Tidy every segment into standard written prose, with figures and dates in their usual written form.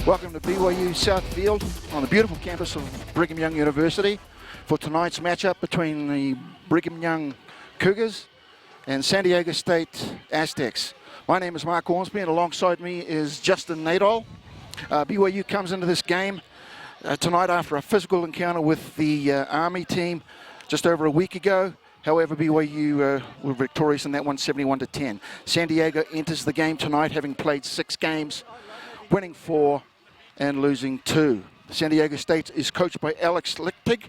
Welcome to BYU South Field on the beautiful campus of Brigham Young University for tonight's matchup between the Brigham Young Cougars and San Diego State Aztecs. My name is Mark Ormsby, and alongside me is Justin Nadol. BYU comes into this game tonight after a physical encounter with the Army team just over a week ago. However, BYU were victorious in that one, 71-10. San Diego enters the game tonight having played 6 games, winning 4 and losing 2. San Diego State is coached by Alex Lichtig,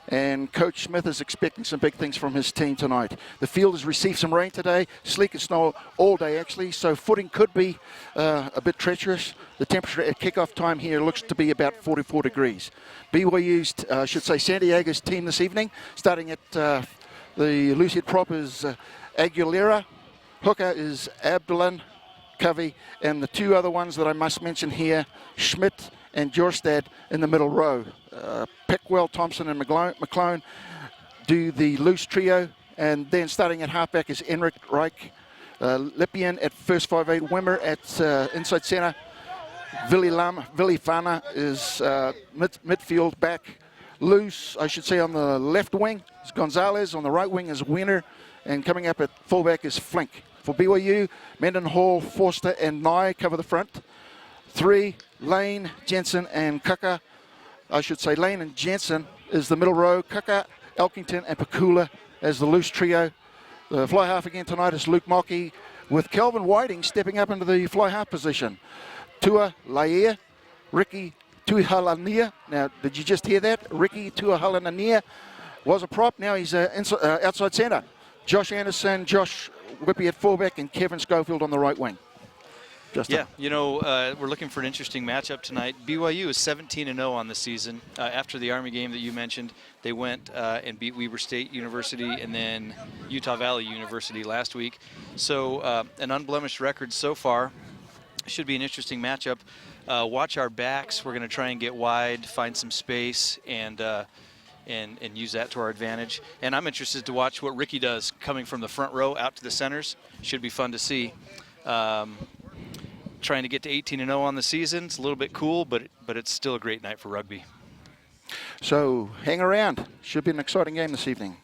and Coach Smith is expecting some big things from his team tonight. The field has received some rain today, sleet and snow all day actually, so footing could be a bit treacherous. The temperature at kickoff time here looks to be about 44 degrees. BYU's, San Diego's team this evening, starting at the loose head prop is Aguilera, hooker is Abdullan Covey, and the 2 other ones that I must mention here, Schmidt and Jorstad in the middle row. Pickwell, Thompson, and McClone do the loose trio, and then starting at halfback is Enric Reich, Lippian at first 5'8", Wimmer at inside centre, Vili Fana is midfield back. Loose, on the left wing is Gonzalez, on the right wing is Wiener, and coming up at fullback is Flink. For BYU, Mendenhall, Forster, and Nye cover the front. 3, Lane, Jensen, and Kaka. Lane and Jensen is the middle row. Kaka, Elkington, and Pakula as the loose trio. The fly half again tonight is Luke Mockey, with Kelvin Whiting stepping up into the fly half position. Tua Laia, Ricky Tuihalania. Now, did you just hear that? Ricky Tuihalania was a prop. Now he's outside centre. Josh Anderson, Josh Whippy at fullback, and Kevin Schofield on the right wing. Justin. Yeah, we're looking for an interesting matchup tonight. BYU is 17-0 on the season. After the Army game that you mentioned, they went and beat Weber State University and then Utah Valley University last week. So an unblemished record so far. Should be an interesting matchup. Watch our backs. We're going to try and get wide, find some space, and use that to our advantage. And I'm interested to watch what Ricky does coming from the front row out to the centers. Should be fun to see. Trying to get to 18-0 on the season. It's a little bit cool, but it's still a great night for rugby. So hang around. Should be an exciting game this evening.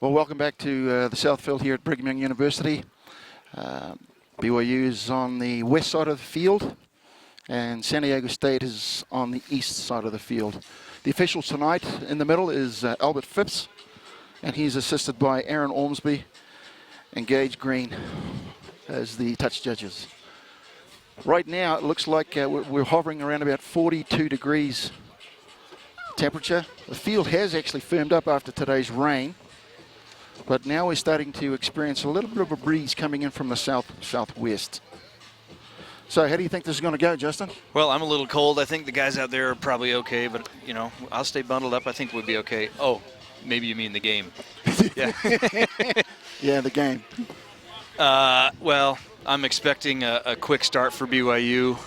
Well, welcome back to the South Field here at Brigham Young University. BYU is on the west side of the field, and San Diego State is on the east side of the field. The officials tonight in the middle is Albert Phipps, and he's assisted by Aaron Ormsby and Gage Green as the touch judges. Right now, it looks like we're hovering around about 42 degrees temperature. The field has actually firmed up after today's rain. But now we're starting to experience a little bit of a breeze coming in from the southwest. So how do you think this is going to go, Justin? Well, I'm a little cold. I think the guys out there are probably okay, but, I'll stay bundled up. I think we'll be okay. Oh, maybe you mean the game. Yeah. Yeah, the game. Well, I'm expecting a quick start for BYU.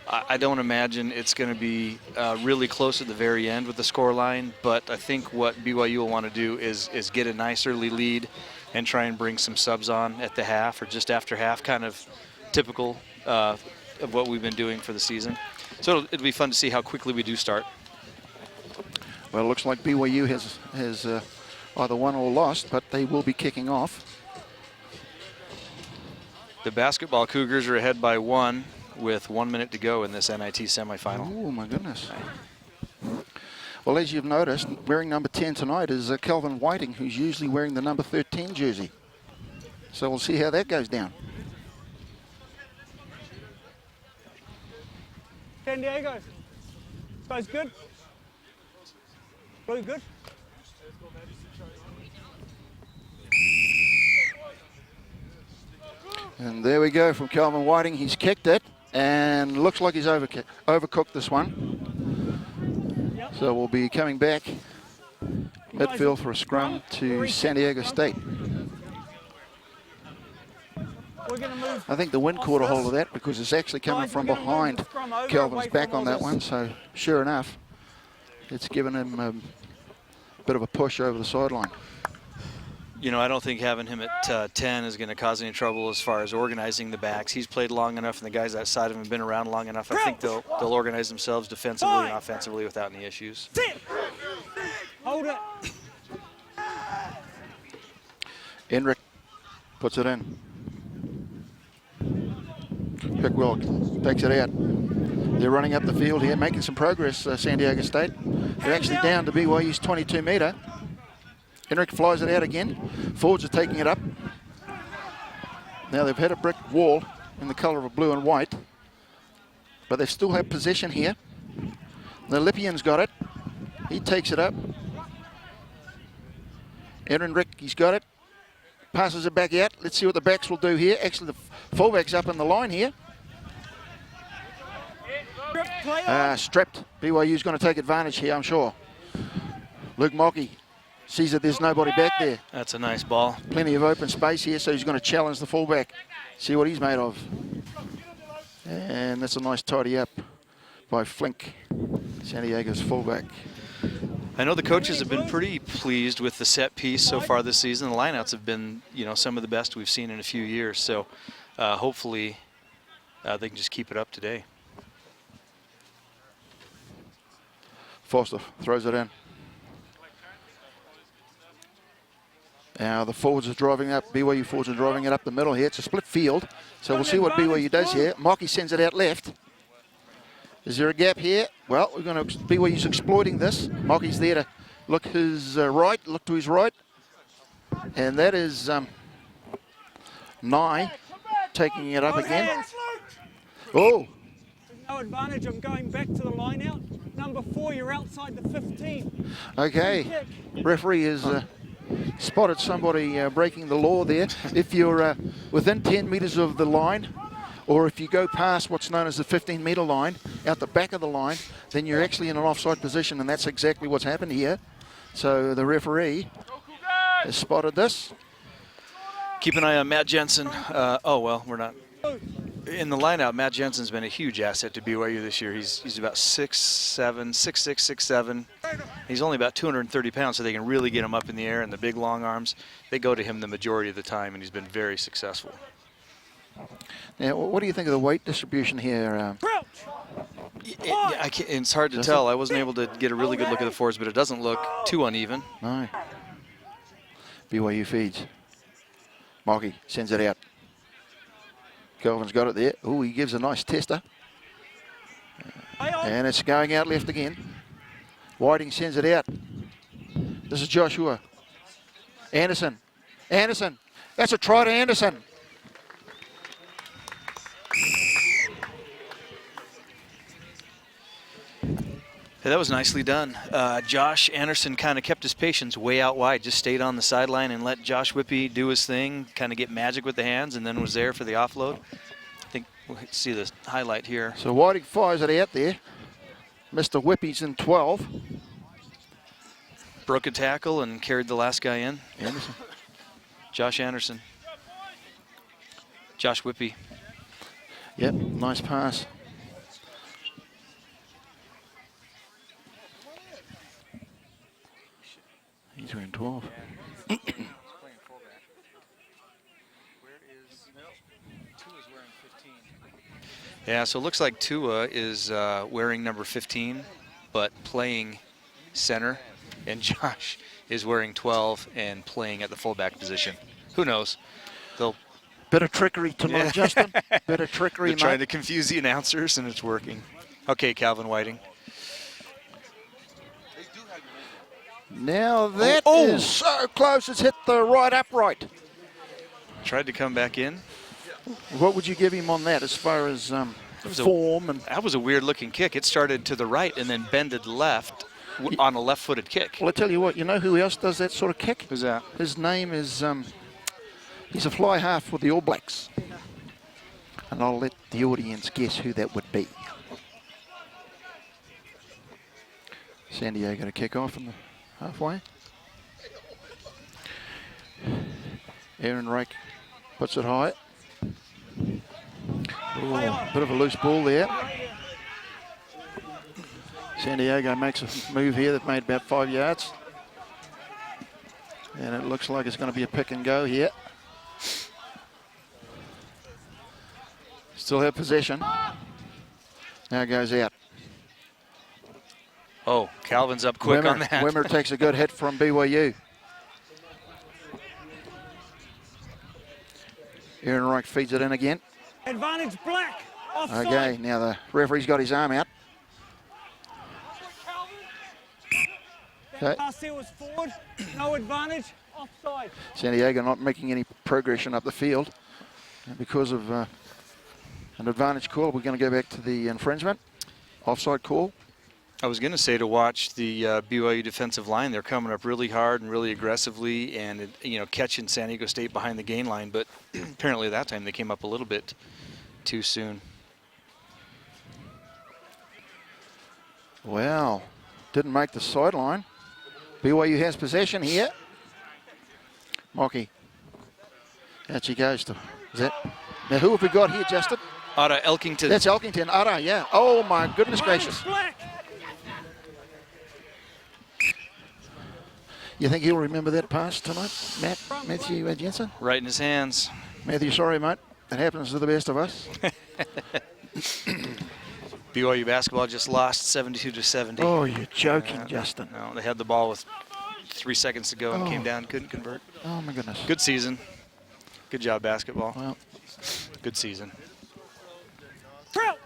I don't imagine it's going to be really close at the very end with the score line, but I think what BYU will want to do is get a nice early lead and try and bring some subs on at the half or just after half, kind of typical of what we've been doing for the season. So it'll be fun to see how quickly we do start. Well, it looks like BYU has either won or lost, but they will be kicking off. The basketball Cougars are ahead by 1 with 1 minute to go in this NIT semifinal. Oh, my goodness. Well, as you've noticed, wearing number 10 tonight is Kelvin Whiting, who's usually wearing the number 13 jersey. So we'll see how that goes down. San Diego. Guys good? Really good? And there we go from Kelvin Whiting. He's kicked it and looks like he's overcooked this one. So we'll be coming back midfield for a scrum to San Diego State. I think the wind caught a hold of that because it's actually coming from behind Kelvin's back on that one. So sure enough, it's given him a bit of a push over the sideline. You know, I don't think having him at 10 is going to cause any trouble as far as organizing the backs. He's played long enough, and the guys outside of him have been around long enough. I think they'll organize themselves defensively and offensively without any issues. Hold it. Enric puts it in. Pickwell takes it out. They're running up the field here, making some progress, San Diego State. They're actually down to BYU's 22-metre. Enric flies it out again. Forwards are taking it up. Now they've hit a brick wall in the colour of blue and white, but they still have possession here. The Lippian's got it. He takes it up. Enric, he's got it. Passes it back out. Let's see what the backs will do here. Actually, the fullback's up in the line here. Strapped. BYU's going to take advantage here, I'm sure. Luke Mockey sees that there's nobody back there. That's a nice ball. Plenty of open space here, so he's going to challenge the fullback. See what he's made of. And that's a nice tidy up by Flink, San Diego's fullback. I know the coaches have been pretty pleased with the set piece so far this season. The lineouts have been, you know, some of the best we've seen in a few years. So hopefully they can just keep it up today. Foster throws it in. Now the forwards are driving up, BYU forwards are driving it up the middle here. It's a split field, so we'll see what BYU does here. Mockey sends it out left. Is there a gap here? Well, BYU's exploiting this. Mockey's there to look his right, look to his right. And that is Nye taking it up again. Oh! No advantage. I'm going back to the line out. Number 4, you're outside the 15. Okay. Referee has spotted somebody breaking the law there. If you're within 10 metres of the line, or if you go past what's known as the 15-metre line, out the back of the line, then you're actually in an offside position, and that's exactly what's happened here. So the referee has spotted this. Keep an eye on Matt Jensen. Oh, well, we're not. In the lineout, Matt Jensen's been a huge asset to BYU this year. He's about 6'7", 6'6", 6'7". He's only about 230 pounds, so they can really get him up in the air, and the big long arms, they go to him the majority of the time, and he's been very successful. Now, what do you think of the weight distribution here? It's hard to tell. I wasn't able to get a really good look at the forwards, but it doesn't look too uneven. No. BYU feeds. Mockey sends it out. Kelvin's got it there. Oh, he gives a nice tester. And it's going out left again. Whiting sends it out. This is Joshua. Anderson. Anderson. That's a try to Anderson. Yeah, that was nicely done. Josh Anderson kind of kept his patience way out wide, just stayed on the sideline and let Josh Whippy do his thing, kind of get magic with the hands, and then was there for the offload. I think we'll see the highlight here. So Whiting fires it out there. Mr. Whippy's in 12. Broke a tackle and carried the last guy in. Anderson. Josh Anderson. Josh Whippy. Yep, nice pass. He's wearing 12. Yeah, so it looks like Tua is wearing number 15, but playing center, and Josh is wearing 12 and playing at the fullback position. Who knows? They'll Bit of trickery tonight, Justin. Bit of trickery, They're trying mate. to confuse the announcers, and it's working. Okay, Calvin Whiting. Now that is so close. It's hit the right upright. Tried to come back in. What would you give him on that as far as form? That was a weird-looking kick. It started to the right and then bended left on a left-footed kick. Well, I tell you what, you know who else does that sort of kick? Who's that? His name is, he's a fly half for the All Blacks. And I'll let the audience guess who that would be. San Diego to kick off in the halfway. Aaron Rake puts it high. Ooh, bit of a loose ball there. San Diego makes a move here that made about 5 yards. And it looks like it's going to be a pick and go here. Still have possession. Now goes out. Oh, Calvin's up quick on that. Wimmer takes a good hit from BYU. Aaron Reich feeds it in again. Advantage black. Offside. Okay, now the referee's got his arm out. Okay. Pass there was forward. No advantage. Offside. San Diego not making any progression up the field. And because of an advantage call, we're going to go back to the infringement. Offside call. I was going to say to watch the BYU defensive line. They're coming up really hard and really aggressively and, catching San Diego State behind the gain line. But apparently that time they came up a little bit too soon. Well, didn't make the sideline. BYU has possession here. Mocky. Out she goes to, is that? Now who have we got here, Justin? Otta Elkington. That's Elkington. Otta, yeah. Oh my goodness gracious. Black. You think he'll remember that pass tonight, Matthew Jensen? Right in his hands. Matthew, sorry, mate. It happens to the best of us. BYU basketball just lost 72-70. Oh, you're joking, Justin. No, they had the ball with 3 seconds to go and came down, couldn't convert. Oh, my goodness. Good season. Good job, basketball. Well, good season. Crouch.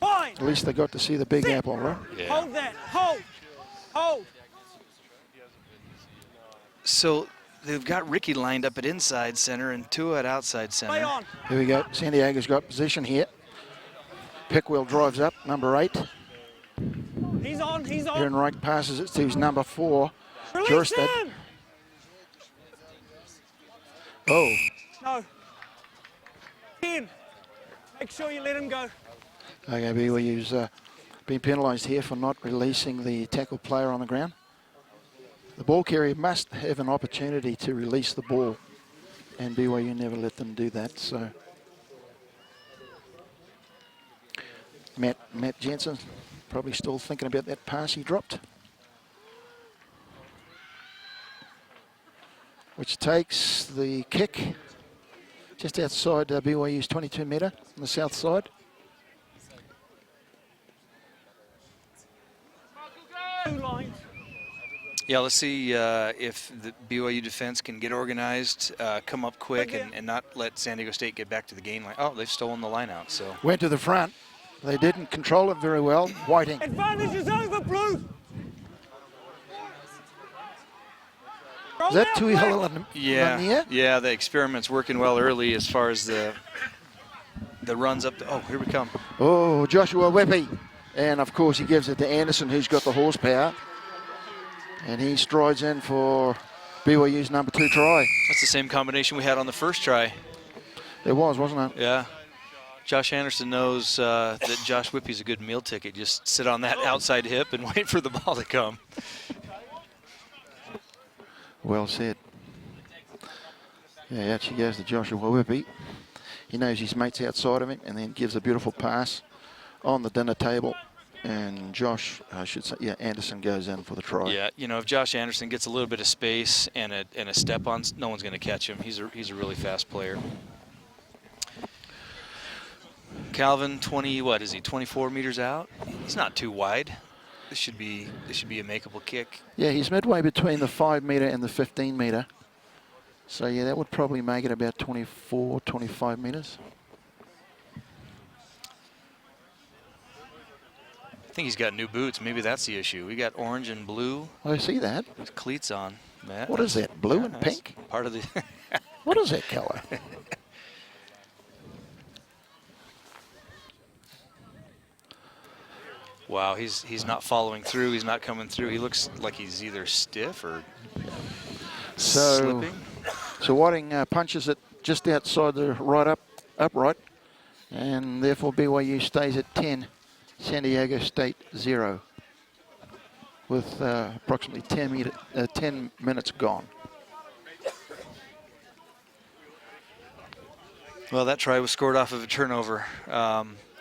Fine. at least they got to see the Big Apple, right? Yeah. Hold that. Hold. Hold. So they've got Ricky lined up at inside center and Tua at outside Play center. on. Here we go. San Diego's got position here. Pickwell drives up, number 8. He's on. He's on. Aaron Reich passes it to his number 4, Release Jurstad. him. Oh, No. 10. Make sure you let him go. okay, BYU's been penalised here for not releasing the tackle player on the ground. The ball carrier must have an opportunity to release the ball, and BYU never let them do that. So Matt Jensen probably still thinking about that pass he dropped, which takes the kick just outside BYU's 22-metre on the south side. Two lines. Yeah, let's see if the BYU defense can get organized, come up quick, and not let San Diego State get back to the gain line. Oh, they've stolen the line out, so. Went to the front. They didn't control it very well. Whiting. Advantage is over, Blue. Is that Tui Lanier? Yeah, the experiment's working well early as far as the runs up. Oh, here we come. Oh, Joshua Whippy. And, of course, he gives it to Anderson, who's got the horsepower. And he strides in for BYU's number 2 try. That's the same combination we had on the first try. It was, wasn't it? Yeah. Josh Anderson knows that Josh Whippy's a good meal ticket. Just sit on that outside hip and wait for the ball to come. Well said. Yeah, out she goes to Joshua Whippy. He knows his mate's outside of him and then gives a beautiful pass on the dinner table. And Josh, I should say, yeah, Anderson goes in for the try. Yeah, if Josh Anderson gets a little bit of space and a step on, no one's going to catch him. He's a really fast player. Calvin, 20, what is he, 24 meters out? He's not too wide. This should be a makeable kick. Yeah, he's midway between the 5 metre and the 15 metre. So yeah, that would probably make it about 24, 25 metres. I think he's got new boots. Maybe that's the issue. We got orange and blue I see that. with cleats on. Matt, What is that, blue and that's pink? Part of the. What is that colour? Wow, he's not following through. He's not coming through. He looks like he's either stiff or slipping. So Whiting punches it just outside the upright, and therefore BYU stays at 10, San Diego State 0, with approximately 10 minutes gone. Well, that try was scored off of a turnover.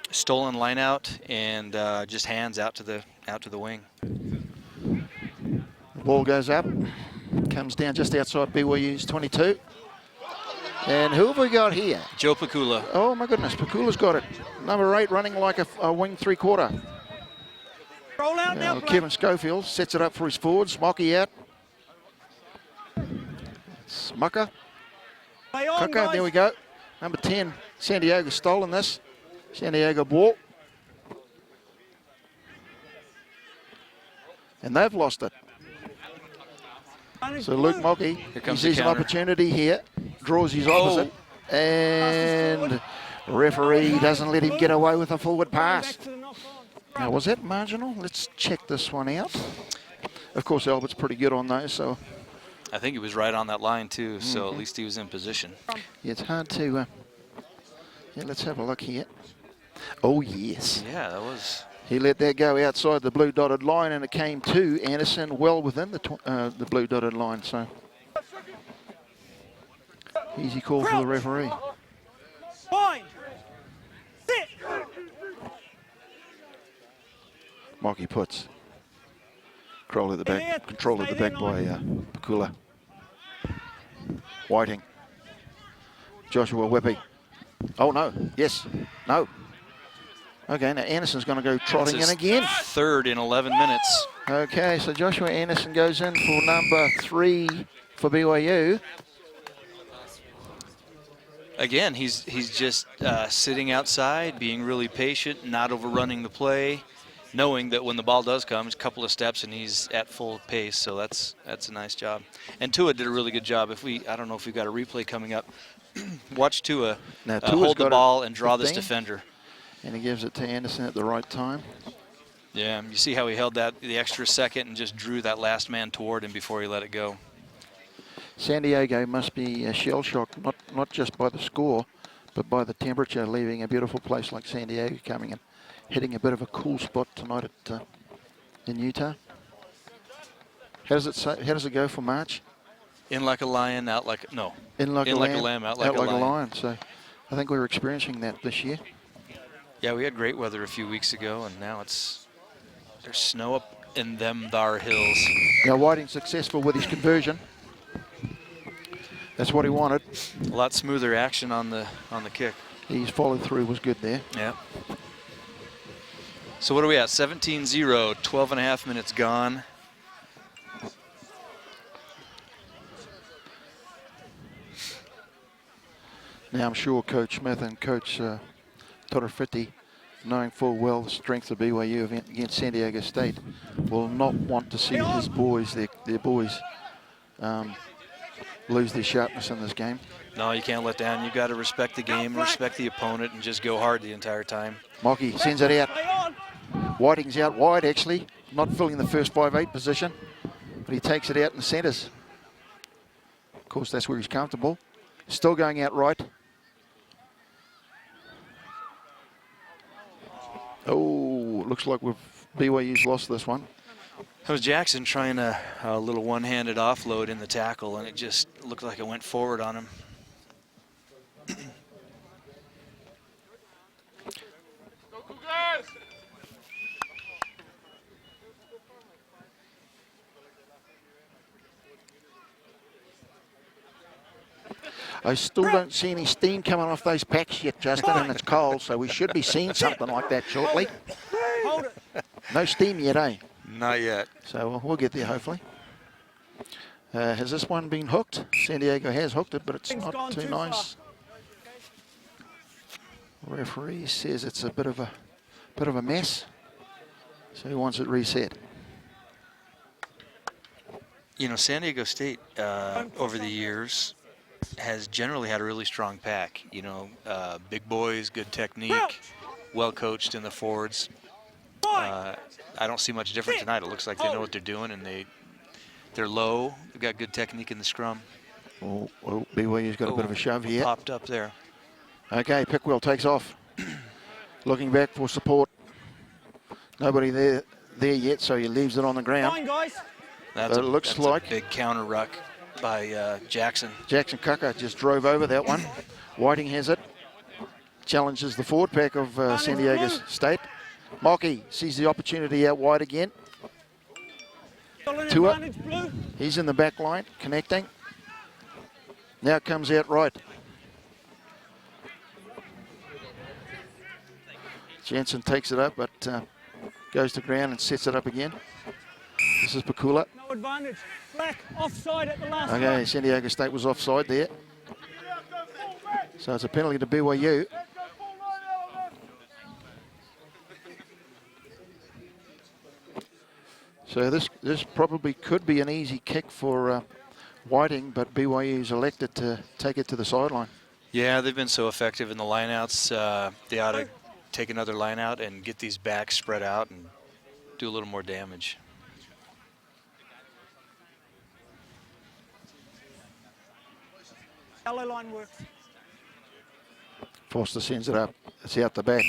Stolen line out and just hands out to the wing. Ball goes up, comes down just outside BYU's 22. And who have we got here? Joe Pikula. Oh my goodness, Pikula's got it. Number 8 running like a wing 3/4. Roll out now, Kevin Schofield sets it up for his forwards. Smocky out. Smucker. Play on, Cooker, guys. there we go. Number 10, San Diego stolen this. San Diego ball. And they've lost it. So Luke Mockey, he comes sees the an counter. opportunity here, draws his opposite, and referee doesn't let him get away with a forward pass. Back to the knock on. Now, was that marginal? Let's check this one out. Of course, Albert's pretty good on those, so I think he was right on that line too, so at least he was in position. yeah, it's hard to... yeah, let's have a look here. Oh, yes. Yeah, that was. He let that go outside the blue dotted line, and it came to Anderson well within the blue dotted line. So easy call for the referee. Fine. Sit. Mockey puts control at the back by Pikula. Whiting. Joshua Whippy. Oh no! Yes. No. Okay, now Anderson's going to go trotting in again. Third in 11 minutes. Okay, so Joshua Anderson goes in for number 3 for BYU. Again, he's just sitting outside, being really patient, not overrunning the play, knowing that when the ball does come, it's a couple of steps and he's at full pace. So that's a nice job. And Tua did a really good job. I don't know if we've got a replay coming up. Watch Tua hold the ball and draw this defender. And he gives it to Anderson at the right time. Yeah, you see how he held the extra second and just drew that last man toward him before he let it go. San Diego must be shell-shocked, not just by the score, but by the temperature, leaving a beautiful place like San Diego coming and hitting a bit of a cool spot tonight in Utah. How does it go for March? In like a lion, out like no. In like a lamb, out like a lion. So I think we're experiencing that this year. Yeah, we had great weather a few weeks ago, and now there's snow up in them thar hills. Now Whiting's successful with his conversion. That's what he wanted. A lot smoother action on the kick. His follow through was good there. Yeah. So what are we at? 17-0, 12 and a half minutes gone. Now I'm sure Coach Smith and Coach Torrefitti, knowing full well the strength of BYU against San Diego State, will not want to see his boys, their boys, lose their sharpness in this game. No, you can't let down. You've got to respect the game, respect the opponent, and just go hard the entire time. Mockey sends it out. Whiting's out wide, actually, not filling the first 5'8" position, but he takes it out in the centres. Of course, that's where he's comfortable. Still going out right. Oh, looks like BYU's lost this one. That was Jackson trying a little one-handed offload in the tackle, and it just looked like it went forward on him. I still don't see any steam coming off those packs yet, Justin, and it's cold, so we should be seeing something like that shortly. Hold it. No steam yet, eh? Not yet. So we'll get there, hopefully. Has this one been hooked? San Diego has hooked it, but it's Things not gone too too nice. Referee says it's a bit of a mess, so he wants it reset. You know, San Diego State over the years has generally had a really strong pack. You know, big boys, good technique, well coached in the forwards. I don't see much different tonight. It looks like they know what they're doing, and they're low. They've got good technique in the scrum. Oh, BYU's got a bit of a shove here. Popped up there. Okay, Pickwell takes off. Looking back for support. Nobody there yet, so he leaves it on the ground. Fine, guys. It looks like a big counter ruck by Jackson. Jackson Kucker just drove over that one. Whiting has it. Challenges the forward pack of San Diego State. Mocky sees the opportunity out wide again. Tua, he's in the back line, connecting. Now it comes out right. Jensen takes it up, but goes to ground and sets it up again. This is Pakula. No advantage. Black, offside at the last Okay, one. San Diego State was offside there. So it's a penalty to BYU. So this probably could be an easy kick for Whiting, but BYU's elected to take it to the sideline. Yeah, they've been so effective in the lineouts. They ought to take another line out and get these backs spread out and do a little more damage. Yellow line works. Foster sends it up. It's out the back.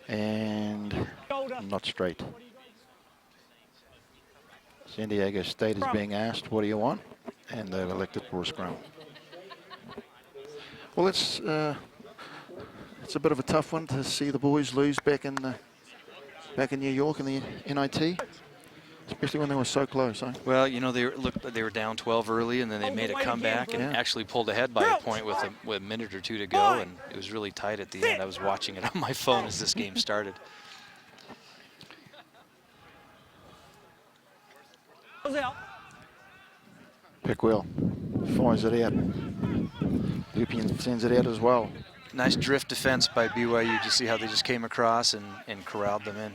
And Shoulder. not straight. San Diego State is being asked, what do you want? And they've elected for a scrum. Well, it's a bit of a tough one to see the boys lose back in New York in the NIT, especially when they were so close. Eh? Well, you know, they were down 12 early, and then they made a comeback and actually pulled ahead by a point with a minute or two to go, and it was really tight at the end. I was watching it on my phone as this game started. Out. Pickwell fires it out. Lupien sends it out as well. Nice drift defense by BYU. Did you see how they just came across and corralled them in?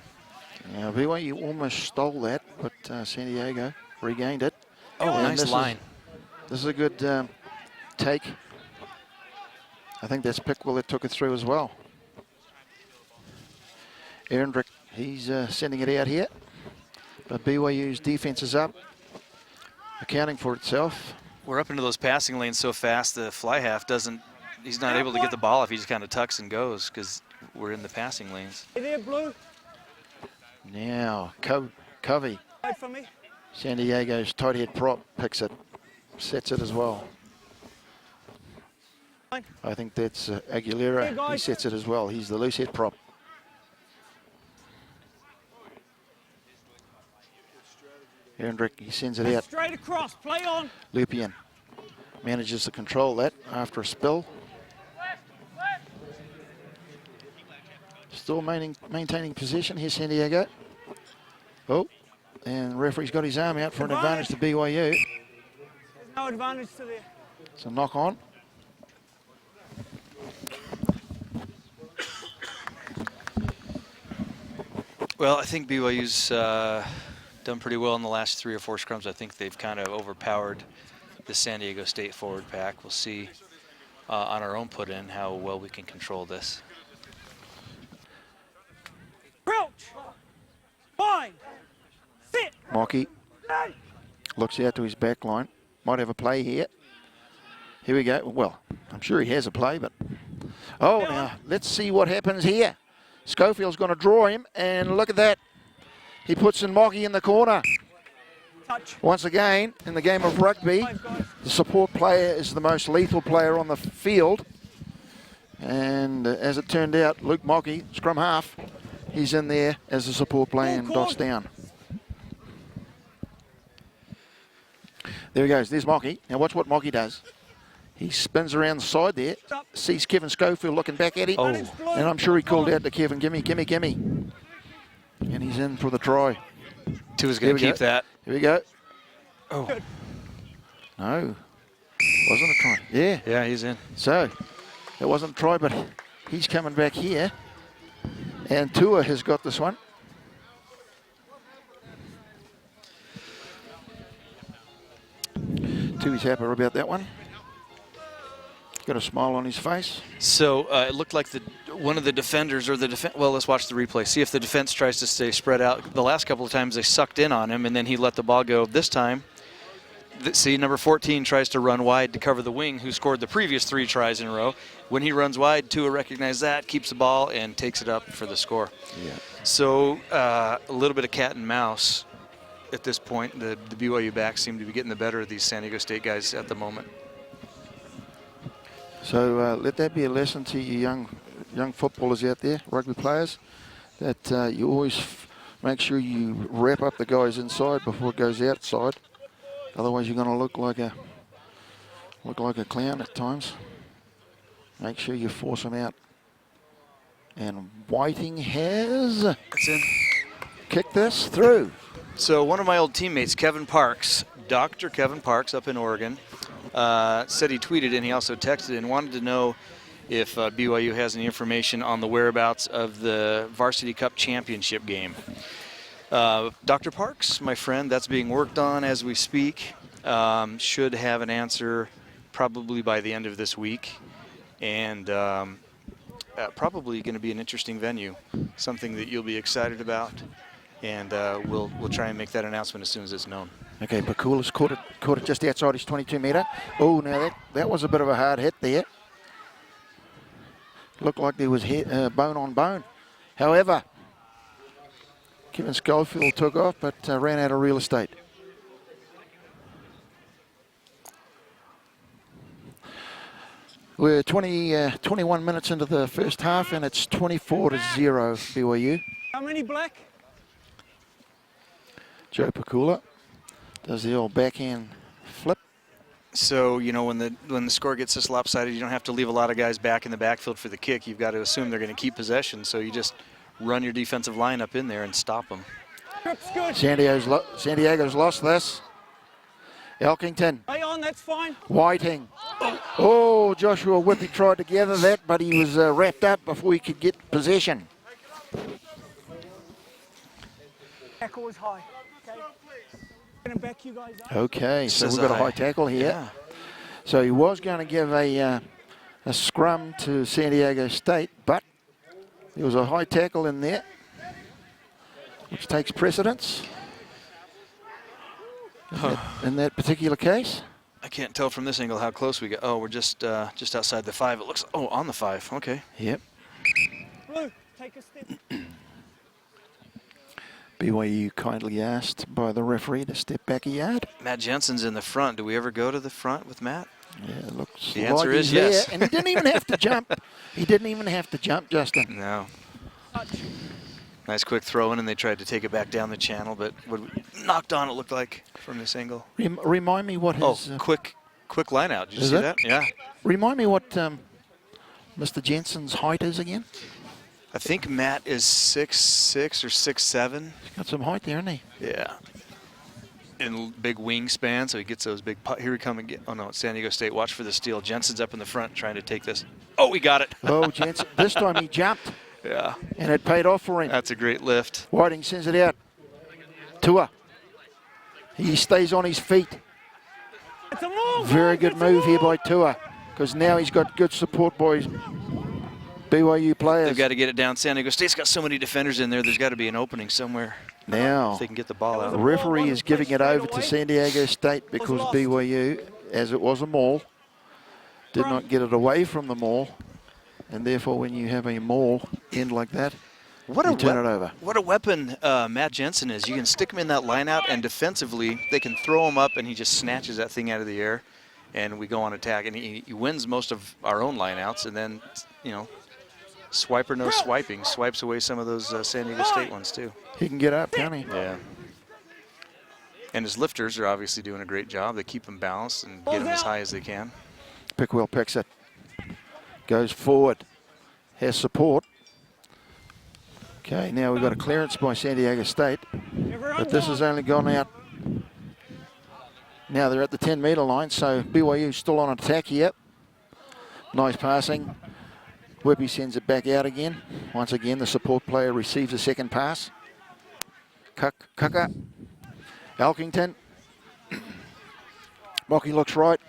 Yeah, BYU almost stole that, but San Diego regained it. Oh, and nice line. This is a good take. I think that's Pickwell that took it through as well. Ehrenreich, he's sending it out here. But BYU's defense is up, accounting for itself. We're up into those passing lanes so fast, the fly half he's not able to get the ball off. He just kind of tucks and goes because we're in the passing lanes. Hey there, Blue. Now, Covey, Wait for me. San Diego's tight head prop, picks it, sets it as well. I think that's Aguilera. He sets it as well. He's the loose head prop. Ehrenreich, he sends it out. Straight across, play on. Lupien manages to control that after a spill. Still maintaining possession here, San Diego. Oh, and referee's got his arm out for an advantage to BYU. There's no advantage to there. It's a knock on. Well, I think BYU's done pretty well in the last 3 or 4 scrums. I think they've kind of overpowered the San Diego State forward pack. We'll see on our own put in how well we can control this. Crouch. Bind. Sit. Mocky looks out to his back line. Might have a play here. Here we go. Well, I'm sure he has a play, but... Oh, now, let's see what happens here. Schofield's going to draw him, and look at that. He puts in Mocky in the corner. Touch. Once again, in the game of rugby, the support player is the most lethal player on the field. And as it turned out, Luke Mocky, scrum half, he's in there as a support player and dots down. There he goes. There's Mocky. Now watch what Mocky does. He spins around the side there, sees Kevin Schofield looking back at him, Oh. and I'm sure he called out to Kevin, gimme, gimme, gimme. And he's in for the try. Tua's going to keep that. Here we go. Oh. No, wasn't a try. Yeah. Yeah, he's in. So, it wasn't a try, but he's coming back here. And Tua has got this one. Tua's happy about that one. Got a smile on his face. So it looked like one of the defenders or the defense. Well, let's watch the replay. See if the defense tries to stay spread out. The last couple of times they sucked in on him, and then he let the ball go. This time, see, number 14 tries to run wide to cover the wing, who scored the previous 3 tries in a row. When he runs wide, Tua recognizes that, keeps the ball, and takes it up for the score. Yeah. So a little bit of cat and mouse at this point. The BYU backs seem to be getting the better of these San Diego State guys at the moment. So let that be a lesson to you young footballers out there, rugby players, that you always make sure you wrap up the guys inside before it goes outside. Otherwise, you're going to look like a clown at times. Make sure you force them out. And Whiting has kicked this through. So one of my old teammates, Kevin Parks, Dr. Kevin Parks up in Oregon, said he tweeted and he also texted and wanted to know if BYU has any information on the whereabouts of the Varsity Cup Championship game. Dr. Parks, my friend, that's being worked on as we speak. Should have an answer probably by the end of this week. And probably going to be an interesting venue, something that you'll be excited about. And we'll try and make that announcement as soon as it's known. Okay, Pakula's caught it just outside his 22-metre. Oh, now that was a bit of a hard hit there. Looked like there was bone on bone. However, Kevin Schofield took off, but ran out of real estate. We're 21 minutes into the first half, and it's 24-0 BYU. How many black? Joe Pakula does the old backhand flip. So, you know, when the score gets this lopsided, you don't have to leave a lot of guys back in the backfield for the kick. You've got to assume they're going to keep possession, so you just run your defensive line up in there and stop them. That's good. San Diego's lost this. Elkington. Stay on, that's fine. Whiting. Oh, Joshua Whippy tried to gather that, but he was wrapped up before he could get possession. Tackle was high. Okay. Gonna back you guys up. Okay, so we've got a high tackle here. Yeah. So he was going to give a scrum to San Diego State, but there was a high tackle in there, which takes precedence in that particular case. I can't tell from this angle how close we got. Oh, we're just outside the 5. It looks, on the 5. Okay. Yep. Blue, take a step. BYU kindly asked by the referee to step back a yard. Matt Jensen's in the front. Do we ever go to the front with Matt? Yeah, it looks The like answer is he's yes. there, and he didn't even have to jump. He didn't even have to jump, Justin. No. Touch. Nice quick throw in, and they tried to take it back down the channel, but knocked on, it looked like, from this angle. Remind me what his... quick line out. Did you Is see it? that? Yeah. Remind me what Mr. Jensen's height is again. I think Matt is 6'6" or 6'7". He's got some height there, hasn't he? Yeah. And big wingspan, so he gets those big... Here we come again. Oh, no, it's San Diego State. Watch for the steal. Jensen's up in the front trying to take this. Oh, we got it. Oh, Jensen. This time he jumped, Yeah. and it paid off for him. That's a great lift. Whiting sends it out. Tua. He stays on his feet. It's a move. Very good move here by Tua, because now he's got good support by his BYU players. They've got to get it down. San Diego State's got so many defenders in there. There's got to be an opening somewhere. Now, If they can get the ball the out. referee is giving it over to San Diego State because BYU, as it was a maul, did not get it away from the maul. And therefore, when you have a maul end like that, you turn it over. What a weapon Matt Jensen is. You can stick him in that line out, and defensively, they can throw him up, and he just snatches that thing out of the air, and we go on attack. And he wins most of our own line outs, and then, you know, swiper no swiping, swipes away some of those San Diego State ones, too. He can get up, can't he? Yeah. And his lifters are obviously doing a great job. They keep him balanced and get him as high as they can. Pickwell picks it. Goes forward. Has support. Okay, now we've got a clearance by San Diego State. But this has only gone out. Now they're at the 10-metre line, so BYU still on attack here. Nice passing. Whippy sends it back out again. Once again, the support player receives a second pass. Kuka. Elkington. Mocky looks right.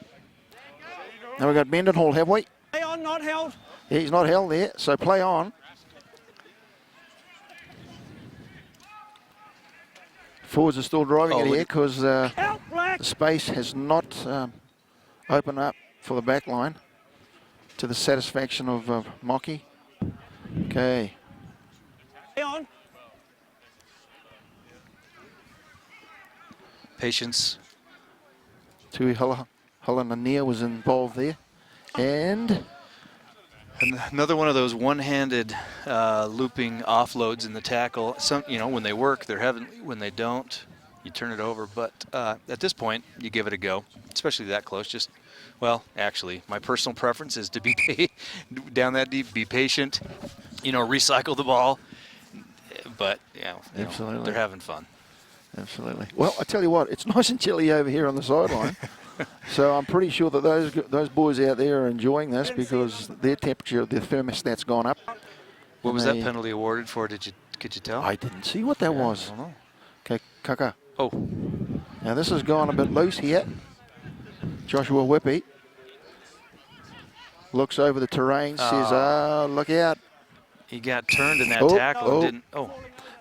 Now we've got Mendenhall, have we? Play on, not held. Yeah, he's not held there, so play on. Forwards are still driving it here because the space has not opened up for the back line to the satisfaction of Mocky. Okay. Play on. Patience. Tui Halanania was involved there. And another one of those one-handed looping offloads in the tackle. Some, when they work, they're heavenly. When they don't, you turn it over. But at this point, you give it a go, especially that close. Well, actually, my personal preference is to be down that deep, be patient, recycle the ball. But, absolutely, they're having fun. Absolutely. Well, I tell you what, it's nice and chilly over here on the sideline. So I'm pretty sure that those boys out there are enjoying this because their temperature, their thermostat's gone up. What was that penalty awarded for? Could you tell? I didn't see what that was. I don't know. Okay, Kaka. Oh. Now this has gone a bit loose here. Joshua Whippy looks over the terrain, says, look out. He got turned in that tackle and didn't. Oh.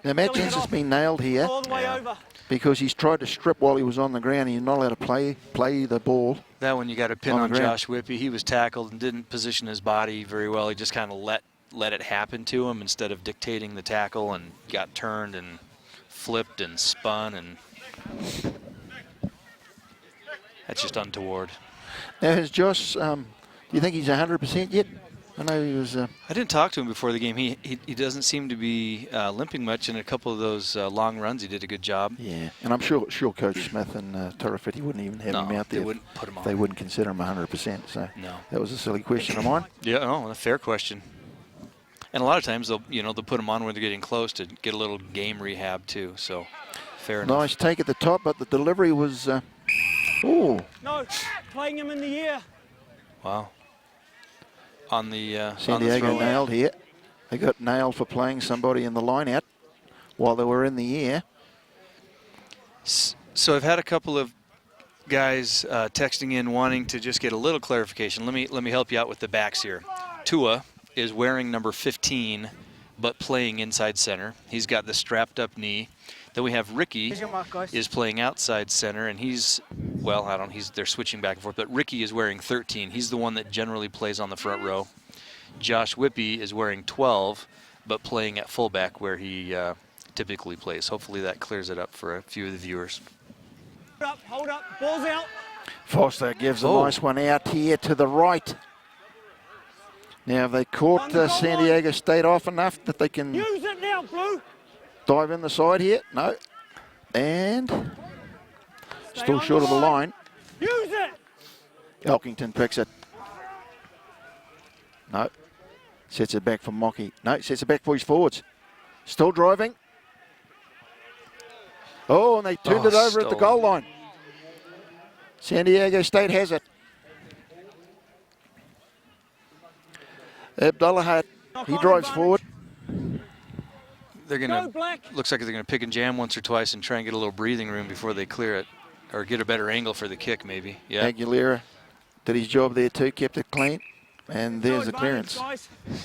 Now Matt Jensen's been nailed here. All the way over. Because he's tried to strip while he was on the ground. He's not allowed to play the ball. That one you got to pin on Josh Whippy. He was tackled and didn't position his body very well. He just kind of let it happen to him instead of dictating the tackle, and got turned and flipped and spun, and that's just untoward. Now has Josh, do you think he's 100% yet? I know he was. I didn't talk to him before the game. He doesn't seem to be limping much. In a couple of those long runs, he did a good job. Yeah, and I'm sure Coach Smith and Turafiti wouldn't even have him out there. They wouldn't put him on. They wouldn't consider him 100%. So no, that was a silly question of mine. Yeah, no, a fair question. And a lot of times they'll put him on when they're getting close to get a little game rehab too. So fair enough. Nice take at the top, but the delivery was. Oh. No, playing him in the air. Wow. On the San Diego nailed here. They got nailed for playing somebody in the line out while they were in the air. So I've had a couple of guys texting in wanting to just get a little clarification. Let me help you out with the backs here. Tua is wearing number 15 but playing inside center. He's got the strapped up knee. Then we have Ricky is playing outside center, and they're switching back and forth, but Ricky is wearing 13. He's the one that generally plays on the front row. Josh Whippy is wearing 12, but playing at fullback where he typically plays. Hopefully that clears it up for a few of the viewers. Hold up, ball's out. Foster gives a nice one out here to the right. Now have they caught San Diego State off enough that they can use it now, Blue. Dive in the side here? No. And still short of the line. Use it. Elkington picks it. No. Sets it back for Mocky. No, sets it back for his forwards. Still driving. Oh, and they turned it over at the goal line. San Diego State has it. Abdullah, he drives forward. They're looks like they're gonna pick and jam once or twice and try and get a little breathing room before they clear it, or get a better angle for the kick maybe. Yeah. Aguilera did his job there too, kept it clean, and there's the clearance.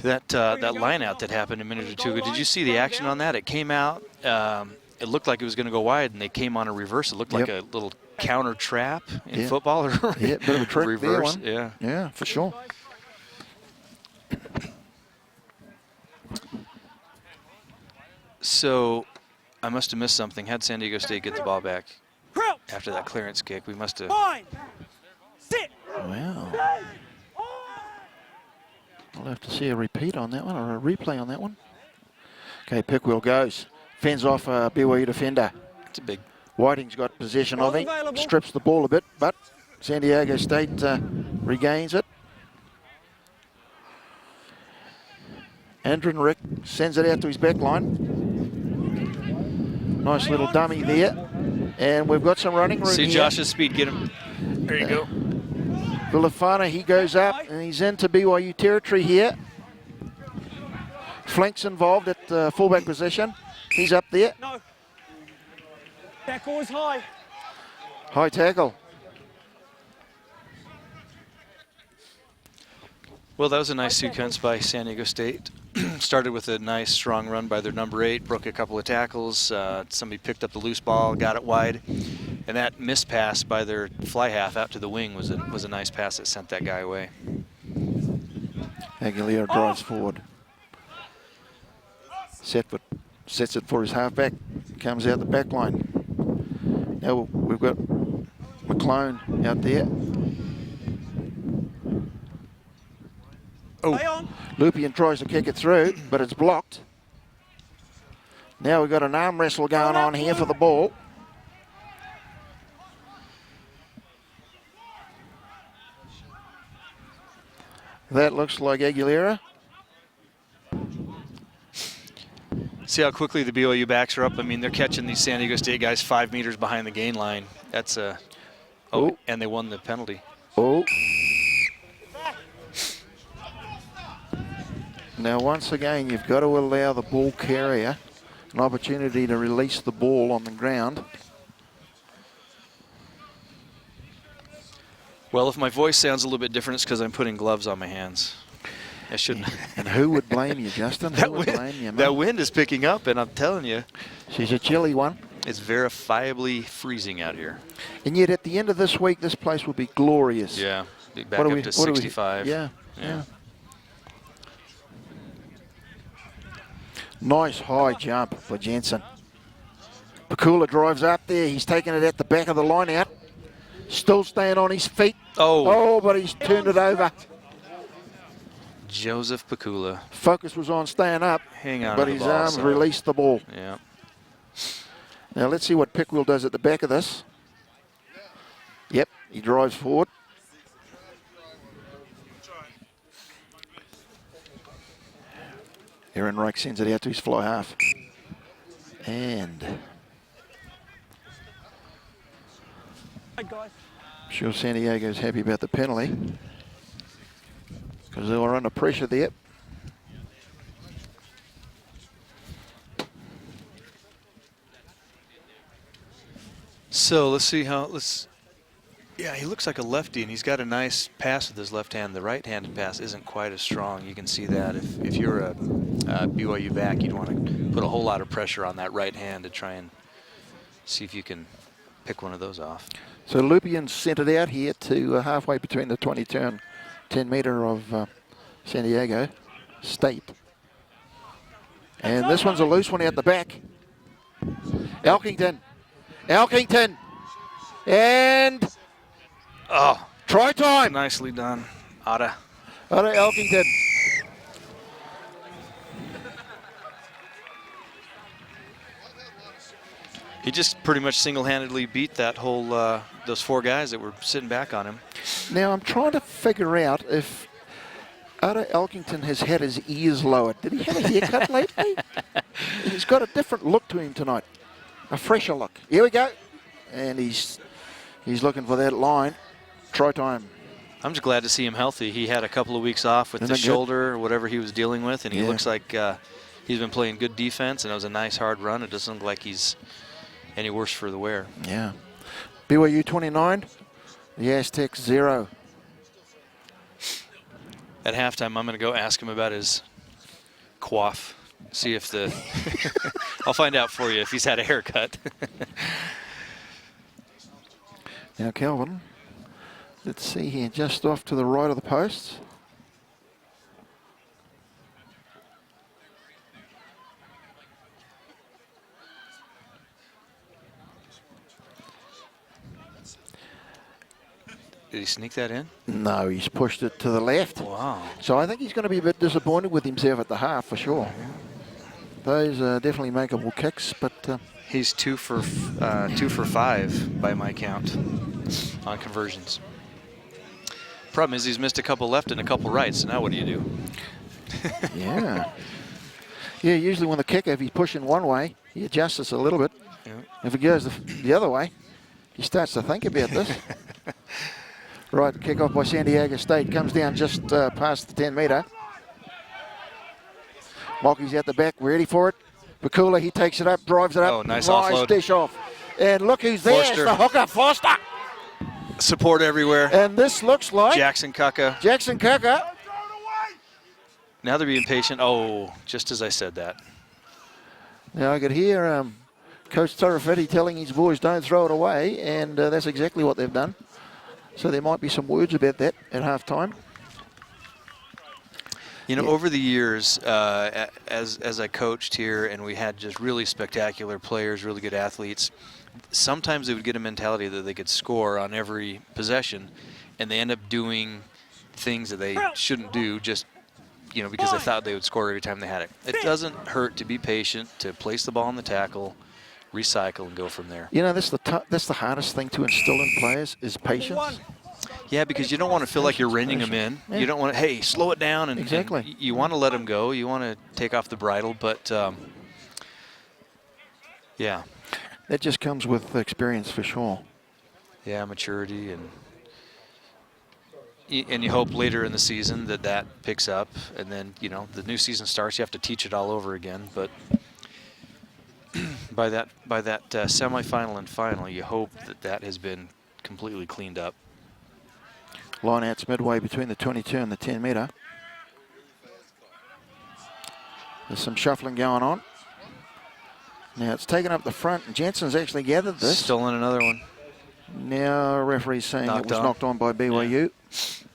That line out that happened a minute or two ago, did you see the action on that? It came out, it looked like it was gonna go wide, and they came on a reverse. It looked like a little counter trap in football. Yeah, bit of a trick reverse. There, yeah, for sure. So I must have missed something. Had San Diego State get the ball back after that clearance kick, we must have. Sit. Wow. I'll have to see a repeat on that one, or a replay on that one. Okay, Pickwell goes. Fends off a BYU defender. It's a big. Whiting's got possession of him. Strips the ball a bit, but San Diego State regains it. Andrew Rick sends it out to his back line. Nice little dummy there. And we've got some running room See here. Josh's speed, get him. There you go. Villafana, he goes up and he's into BYU territory here. Flanks involved at the fullback position. He's up there. No. Tackle is high. High tackle. Well, that was a nice sequence by San Diego State. Started with a nice, strong run by their number 8, broke a couple of tackles. Somebody picked up the loose ball, got it wide. And that missed pass by their fly half out to the wing was a nice pass that sent that guy away. Aguilera drives forward. Sets it for his halfback. Comes out the back line. Now we've got McClone out there. Play on. Lupian tries to kick it through, but it's blocked. Now we've got an arm wrestle going on here for the ball. That looks like Aguilera. See how quickly the BYU backs are up? I mean, they're catching these San Diego State guys 5 meters behind the gain line. That's a... Oh, and they won the penalty. Oh. Now, once again, you've got to allow the ball carrier an opportunity to release the ball on the ground. Well, if my voice sounds a little bit different, it's because I'm putting gloves on my hands. I shouldn't. And who would blame you, Justin? Who would blame you, mate? That wind is picking up, and I'm telling you. She's a chilly one. It's verifiably freezing out here. And yet, at the end of this week, this place will be glorious. Yeah, be back up to 65. Yeah. Nice high jump for Jensen. Pakula drives up there. He's taking it at the back of the line out. Still staying on his feet. Oh, but he's turned it over. Joseph Pakula. Focus was on staying up, Hang on but to the his ball, arms so. released the ball. Yeah. Now let's see what Pickwell does at the back of this. Yep, he drives forward. Aaron Reich sends it out to his fly half. And Hey, guys. I'm sure San Diego's happy about the penalty because they were under pressure there. So let's see how, yeah, he looks like a lefty, and he's got a nice pass with his left hand. The right-handed pass isn't quite as strong. You can see that. If you're a BYU back, you'd want to put a whole lot of pressure on that right hand to try and see if you can pick one of those off. So Lupian sent it out here to halfway between the 22 and 10 metre of San Diego State. And this one's a loose one out the back. Elkington. And try time. Nicely done, Otta. Otta Elkington. He just pretty much single-handedly beat that whole, those 4 guys that were sitting back on him. Now I'm trying to figure out if Otta Elkington has had his ears lowered. Did he have a haircut lately? He's got a different look to him tonight. A fresher look. Here we go. And he's looking for that line. Try time. I'm just glad to see him healthy. He had a couple of weeks off with the shoulder or whatever he was dealing with, and he looks like he's been playing good defense, and it was a nice hard run. It doesn't look like he's any worse for the wear. Yeah. BYU 29, the Aztecs 0. At halftime, I'm going to go ask him about his coif. See if the I'll find out for you if he's had a haircut. Now Kelvin, let's see here, just off to the right of the post. Did he sneak that in? No, he's pushed it to the left. Wow. So I think he's going to be a bit disappointed with himself at the half for sure. Those are definitely makeable kicks, but he's 2 for 5 by my count on conversions. Problem is he's missed a couple left and a couple right, so now what do you do? Yeah. Yeah, usually when the kicker, if he's pushing one way, he adjusts us a little bit. Yeah. If it goes the other way, he starts to think about this. Right, kick off by San Diego State. Comes down just past the 10-metre. Mockey's out the back, ready for it. Pakula, he takes it up, drives it up. Oh, nice offload. dish off. And look who's there. It's the hooker, Foster. Support everywhere. And this looks like Jackson Kucka. Jackson Kucka. Now they're being patient. Oh, just as I said that. Now I could hear Coach Turafetti telling his boys don't throw it away, and that's exactly what they've done. So there might be some words about that at halftime. You know, over the years, as I coached here and we had just really spectacular players, really good athletes, sometimes they would get a mentality that they could score on every possession, and they end up doing things that they shouldn't do just, you know, because they thought they would score every time they had it. It doesn't hurt to be patient, to place the ball on the tackle, recycle, and go from there. You know, that's the hardest thing to instill in players is patience. Yeah, because you don't want to feel like you're reining them in. Yeah. You don't want to, hey, slow it down. And, exactly. And you want to let them go. You want to take off the bridle. But, yeah. That just comes with experience for sure. Yeah, maturity. And you hope later in the season that picks up. And then, you know, the new season starts. You have to teach it all over again. But by that semifinal and final, you hope that has been completely cleaned up. Line out's midway between the 22 and the 10-metre. There's some shuffling going on. Now it's taken up the front, and Jensen's actually gathered this. Stolen another one. Now referee's saying it was knocked on by BYU. Yeah.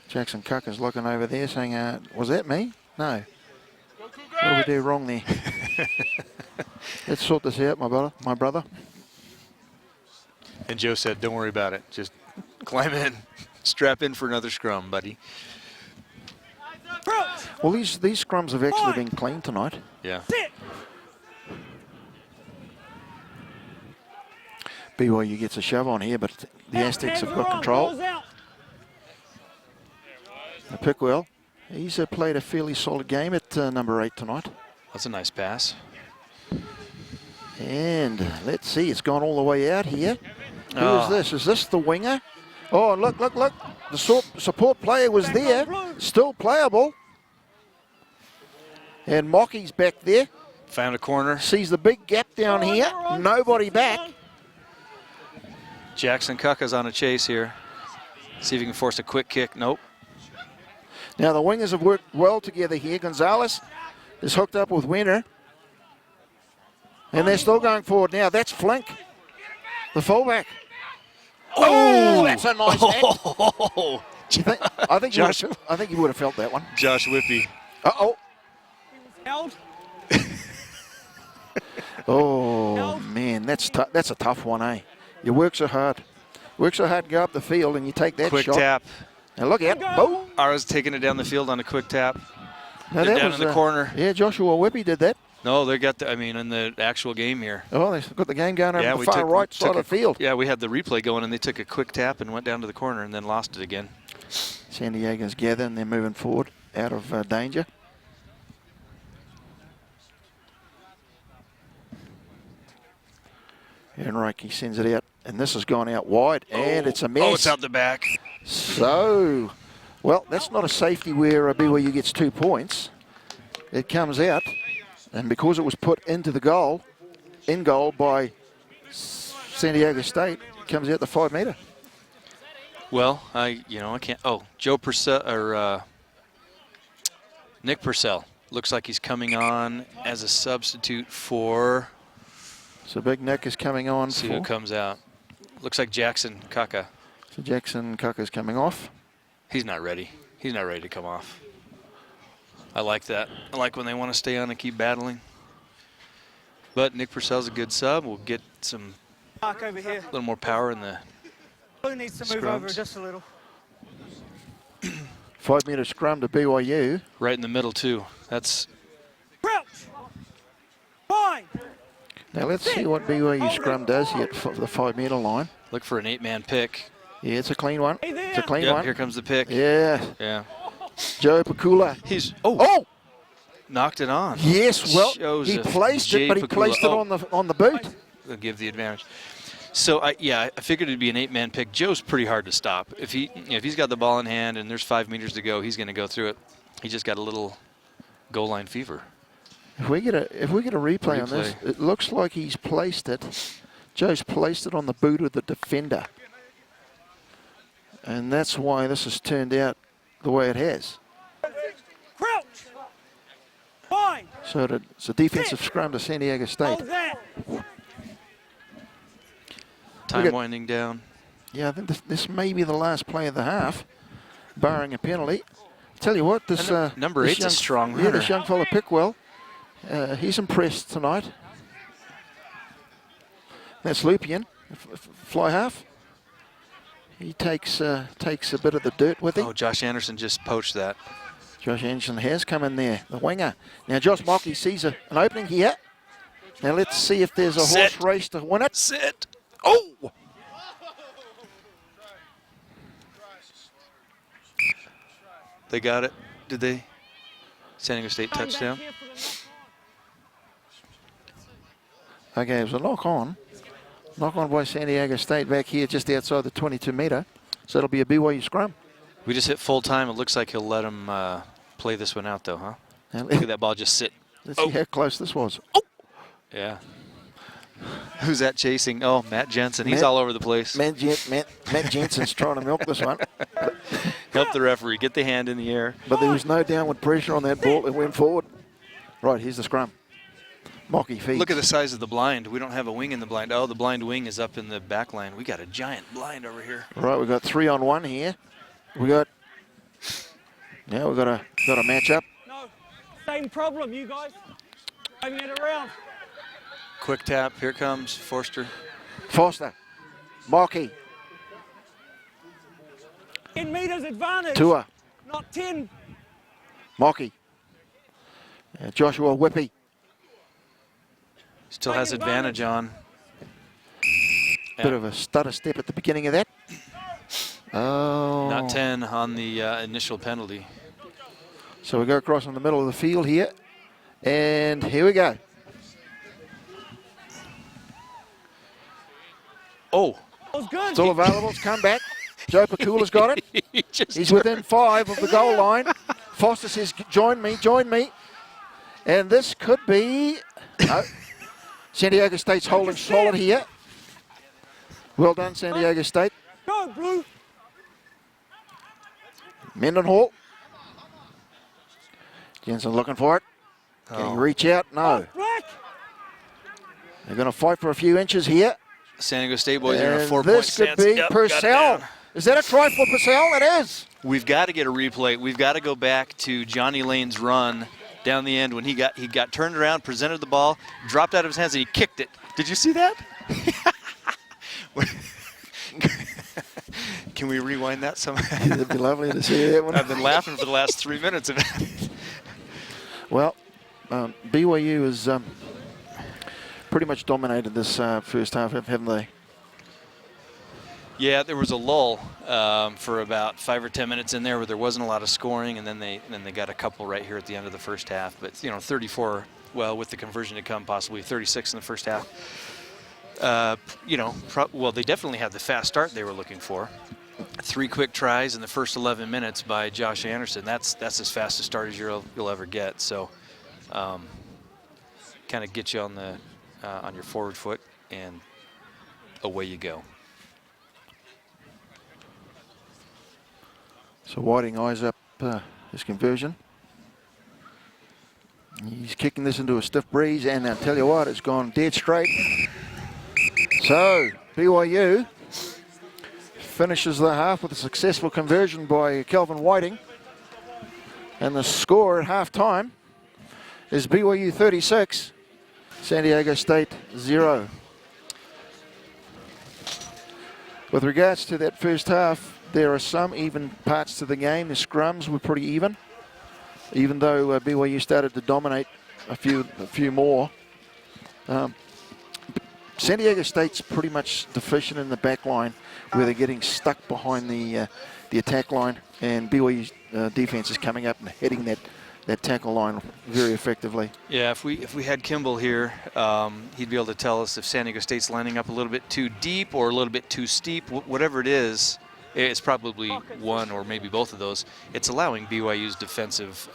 Jackson Kucka's looking over there saying, was that me? No. What did we do wrong there? Let's sort this out, my brother. And Joe said, don't worry about it. Just climb in. Strap in for another scrum, buddy. Well, these scrums have actually been clean tonight. Yeah. BYU gets a shove on here, but the Aztecs have got control. Pickwell, he's played a fairly solid game at number 8 tonight. That's a nice pass. And let's see, it's gone all the way out here. Who is this? Is this the winger? Oh, look. The support player was there, still playable. And Mockey's back there. Found a corner. Sees the big gap down here. Nobody back. Jackson Kucka's on a chase here. See if he can force a quick kick. Nope. Now the wingers have worked well together here. Gonzalez is hooked up with Winter. And they're still going forward now. That's Flink, the fullback. Oh, that's a nice hit. I think you would have felt that one. Josh Whippy. Uh-oh. Held. Oh, man, that's a tough one, eh? You work so hard. To go up the field, and you take that quick shot. Quick tap. And look out. Boom. Ara's taking it down the field on a quick tap. No, They're down in the corner. Yeah, Joshua Whippy did that. No, they got in the actual game here. Oh, they've got the game going over the far right side of the field. Yeah, we had the replay going, and they took a quick tap and went down to the corner and then lost it again. San Diego's gathering, and they're moving forward out of danger. Enrique sends it out, and this has gone out wide, and it's a mess. Oh, it's out the back. So, well, that's not a safety where BYU gets 2 points. It comes out, and because it was put into the goal, in goal by San Diego State, it comes out the 5-metre. Well, I can't. Oh, Joe Purcell or Nick Purcell looks like he's coming on as a substitute for. So Big Nick is coming on. See who comes out. Looks like Jackson Kucka. So Jackson Kucka's coming off. He's not ready. He's not ready to come off. I like that. I like when they want to stay on and keep battling. But Nick Purcell's a good sub. We'll get some over here. A little more power in the Blue needs to move over just a little. 5-metre scrum to BYU. Right in the middle too. That's. Crouch. Fine. Now let's see what BYU scrum does here at the 5-metre line. Look for an 8-man pick. Yeah, it's a clean one. Hey there. It's a clean Yep, one. here comes the pick. Yeah. Yeah. Joe Pakula. He's Oh! knocked it on. Yes, well, he Joseph placed it, J. but he Pakula. placed it on the boot. They'll give the advantage. So I figured it'd be an 8-man pick. Joe's pretty hard to stop. If he's got the ball in hand and there's 5 meters to go, he's going to go through it. He just got a little goal line fever. If we get a replay on this, it looks like he's placed it. Joe's placed it on the boot of the defender, and that's why this has turned out the way it has. Crouch. Fine. So it's a defensive scrum to San Diego State. Hold that. Time winding down. Yeah, I think this may be the last play of the half, barring a penalty. Tell you what, this number this 8's a strong Yeah, runner. this young fella Pickwell, he's impressed tonight. That's Lupian, fly half. He takes a bit of the dirt with him. Oh, Josh Anderson just poached that. Josh Anderson has come in there, the winger. Now Josh Mockey sees an opening here. Now let's see if there's a horse race to win it. Sit. Oh! They got it. Did they? San Diego State touchdown. Okay, it was a knock on. Knock on by San Diego State back here just outside the 22-meter. So it'll be a BYU scrum. We just hit full time. It looks like he'll let him play this one out, though, huh? Now, Look at that ball just sit. let's see how close this was. Yeah. Who's that chasing? Oh, Matt Jensen. He's all over the place. Matt Jensen's trying to milk this one. Help the referee. Get the hand in the air. But there was no downward pressure on that ball. It went forward. Right, here's the scrum. Mockey feeds. Look at the size of the blind. We don't have a wing in the blind. Oh, the blind wing is up in the back line. We got a giant blind over here. Right, we've got 3-on-1 here. We've got a match up. No. Same problem, you guys. Driving it around. Quick tap. Here comes Forster. Foster. Mockey. 10 meters advantage. Tua. Not 10. Mockey. Joshua Whippy. Still has advantage on. Bit of a stutter step at the beginning of that. Oh. Not 10 on the initial penalty. So we go across in the middle of the field here. And here we go. Oh. That was good. Still available. It's come back. Joe Pakula's got it. He's within 5 of the goal line. Foster says, join me. And this could be... No. San Diego State's holding solid here. Well done, San Diego State. Go, Blue. Mendenhall. Jensen looking for it. Can he reach out? No. Black. They're going to fight for a few inches here. San Diego State boys are in a And 4-point this could stance. be Yep, got it Purcell. down. Is that a try for Purcell? It is. We've got to get a replay. We've got to go back to Johnny Lane's run down the end when he got turned around, presented the ball, dropped out of his hands, and he kicked it. Did you see that? Can we rewind that somehow? It'd be lovely to see that one. I've been laughing for the last 3 minutes of it. Well, BYU has pretty much dominated this first half, haven't they? Yeah, there was a lull for about 5 or 10 minutes in there where there wasn't a lot of scoring, and then they got a couple right here at the end of the first half. But 34, well, with the conversion to come, possibly 36 in the first half. Well, they definitely had the fast start they were looking for. 3 quick tries in the first 11 minutes by Josh Anderson. That's as fast a start as you'll ever get. So, kind of get you on your forward foot, and away you go. So Whiting eyes up his conversion. He's kicking this into a stiff breeze, and I'll tell you what, it's gone dead straight. So BYU finishes the half with a successful conversion by Kelvin Whiting. And the score at halftime is BYU 36, San Diego State 0. With regards to that first half, there are some even parts to the game. The scrums were pretty even though BYU started to dominate a few more. San Diego State's pretty much deficient in the back line, where they're getting stuck behind the attack line, and BYU's defense is coming up and hitting that tackle line very effectively. Yeah, if we had Kimball here, he'd be able to tell us if San Diego State's lining up a little bit too deep or a little bit too steep. Whatever it is, it's probably one or maybe both of those. It's allowing BYU's defensive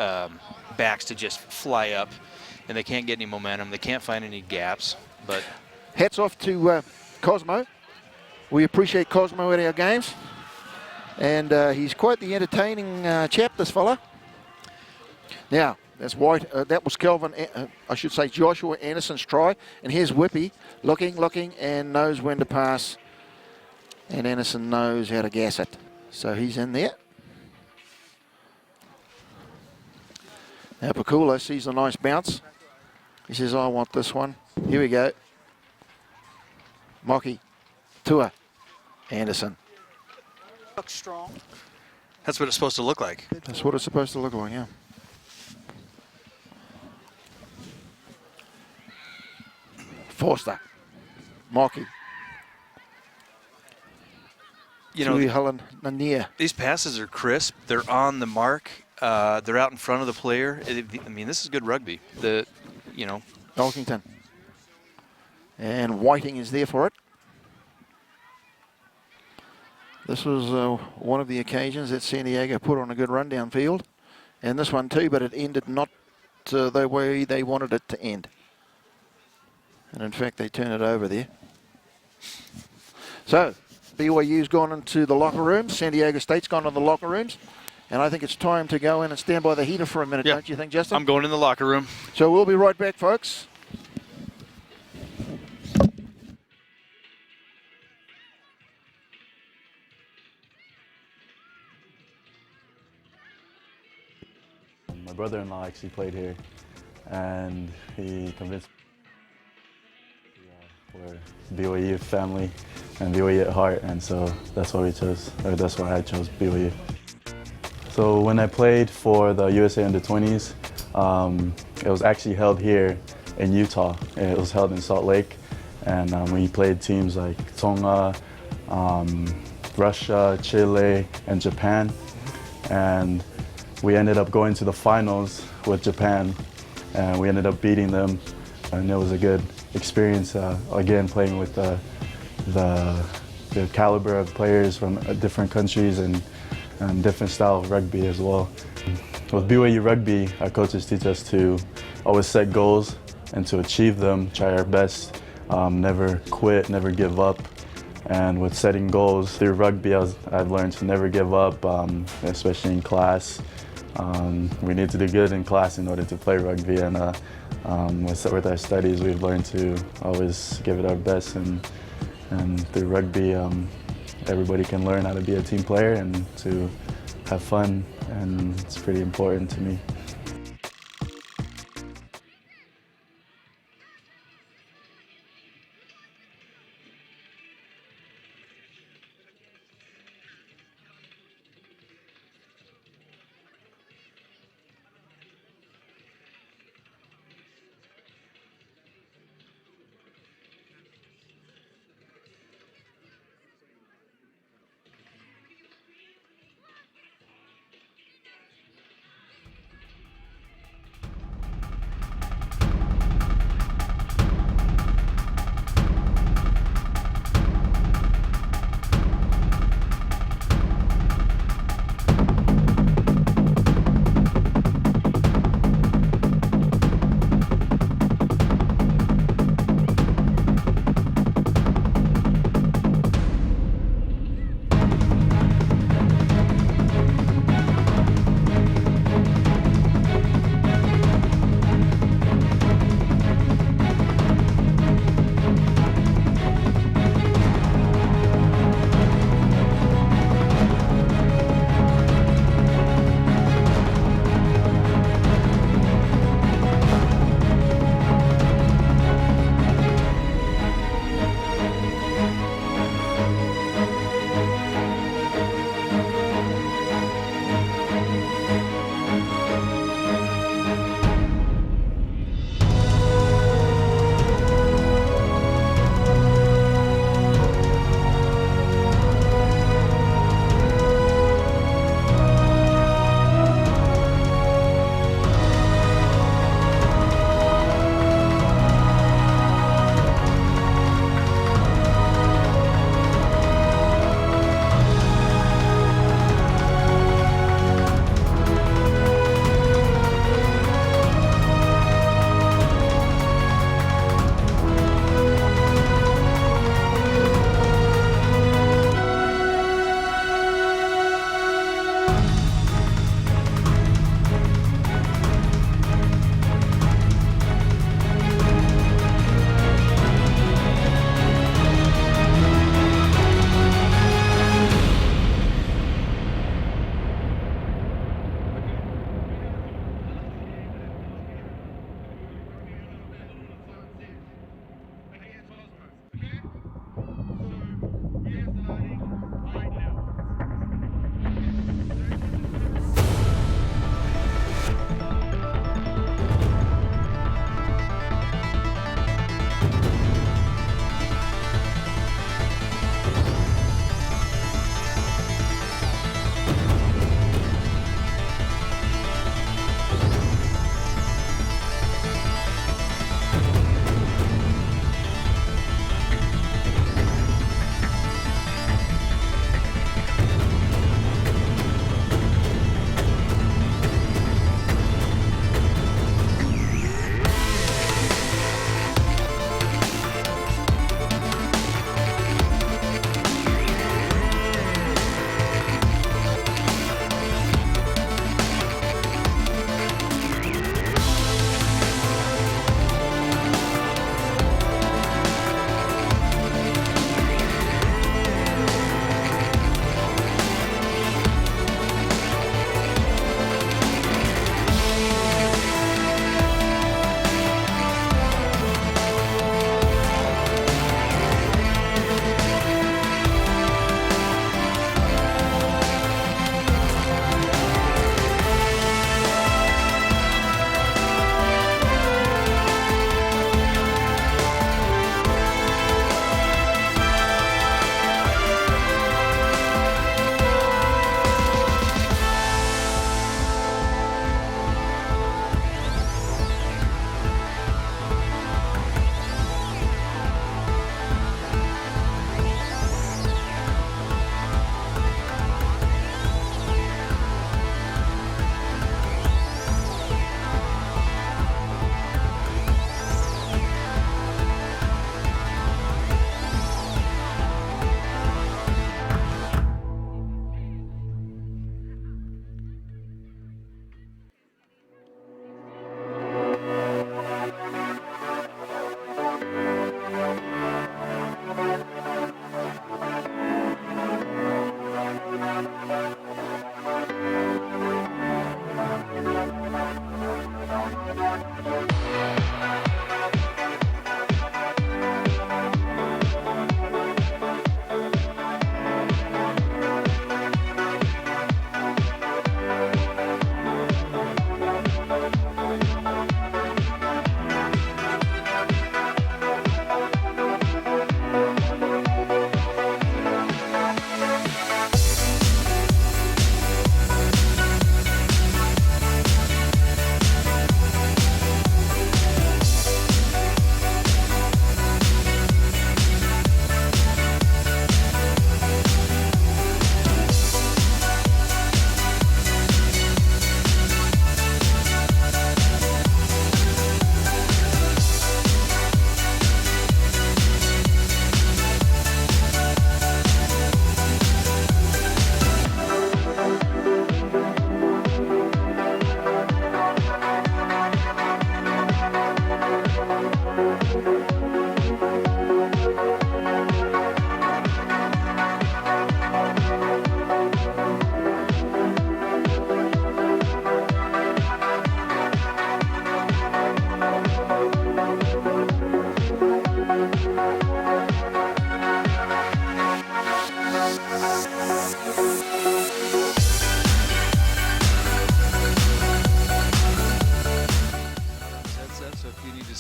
backs to just fly up, and they can't get any momentum. They can't find any gaps. But hats off to Cosmo. We appreciate Cosmo at our games, and he's quite the entertaining chap, this fella. Now, that's White. That was I should say Joshua Anderson's try. And here's Whippy looking, and knows when to pass. And Anderson knows how to gas it. So he's in there. Now Pakula sees a nice bounce. He says, I want this one. Here we go. Mocky, Tua, Anderson. Looks strong. that's what it's supposed to look like. That's what it's supposed to look like, yeah. Forster, Mocky. You know, Helen Nania. these passes are crisp. They're on the mark. They're out in front of the player. I mean, this is good rugby. Elkington. And Whiting is there for it. This was one of the occasions that San Diego put on a good run downfield. And this one too, but it ended not the way they wanted it to end. And in fact, they turn it over there. So, BYU's gone into the locker rooms. San Diego State's gone to the locker rooms. And I think it's time to go in and stand by the heater for a minute, don't you think, Justin? I'm going in the locker room. So we'll be right back, folks. My brother-in-law actually played here, and he convinced me we're BYU family and BYU at heart, and so that's why I chose BYU. So when I played for the USA Under-20s, it was actually held here in Utah. It was held in Salt Lake, and we played teams like Tonga, Russia, Chile, and Japan, and we ended up going to the finals with Japan, and we ended up beating them, and it was a good experience, again, playing with the caliber of players from different countries and different style of rugby as well. With BYU Rugby, our coaches teach us to always set goals and to achieve them, try our best, never quit, never give up. And with setting goals through rugby, I've learned to never give up, especially in class. We need to do good in class in order to play rugby, and with our studies, we've learned to always give it our best. And through rugby, everybody can learn how to be a team player and to have fun, and it's pretty important to me.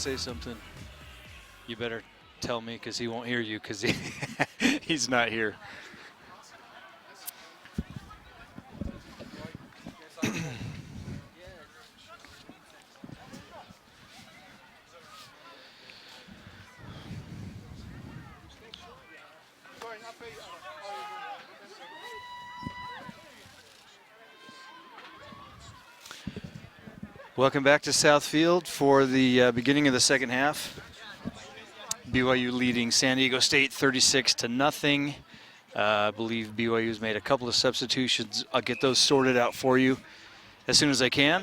say something, you better tell me because he won't hear you because he's not here. Welcome back to Southfield for the beginning of the second half. BYU leading San Diego State 36-0. I believe BYU's made a couple of substitutions. I'll get those sorted out for you as soon as I can.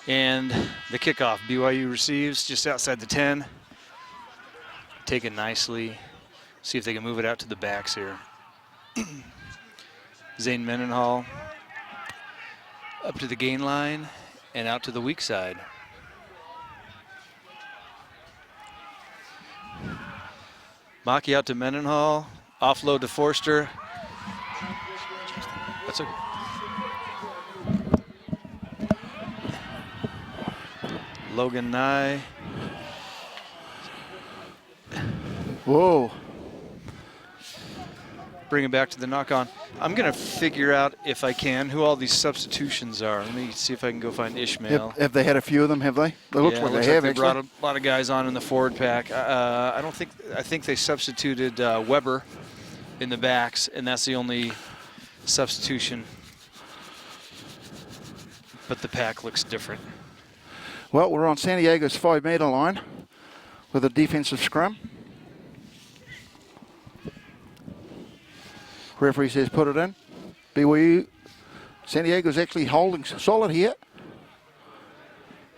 And the kickoff, BYU receives just outside the 10. Taken nicely. See if they can move it out to the backs here. Zane Mendenhall up to the gain line and out to the weak side. Maki out to Mendenhall, offload to Forster. That's okay. Logan Nye. Whoa. Bring it back to the knock-on. I'm going to figure out, if I can, who all these substitutions are. Let me see if I can go find Ishmael. Have they had a few of them, have they? It looks like they have, they actually. brought a lot of guys on in the forward pack. I think they substituted Weber in the backs, and that's the only substitution. But the pack looks different. Well, we're on San Diego's 5-metre line with a defensive scrum. Referee says put it in. BYU, San Diego's actually holding solid here.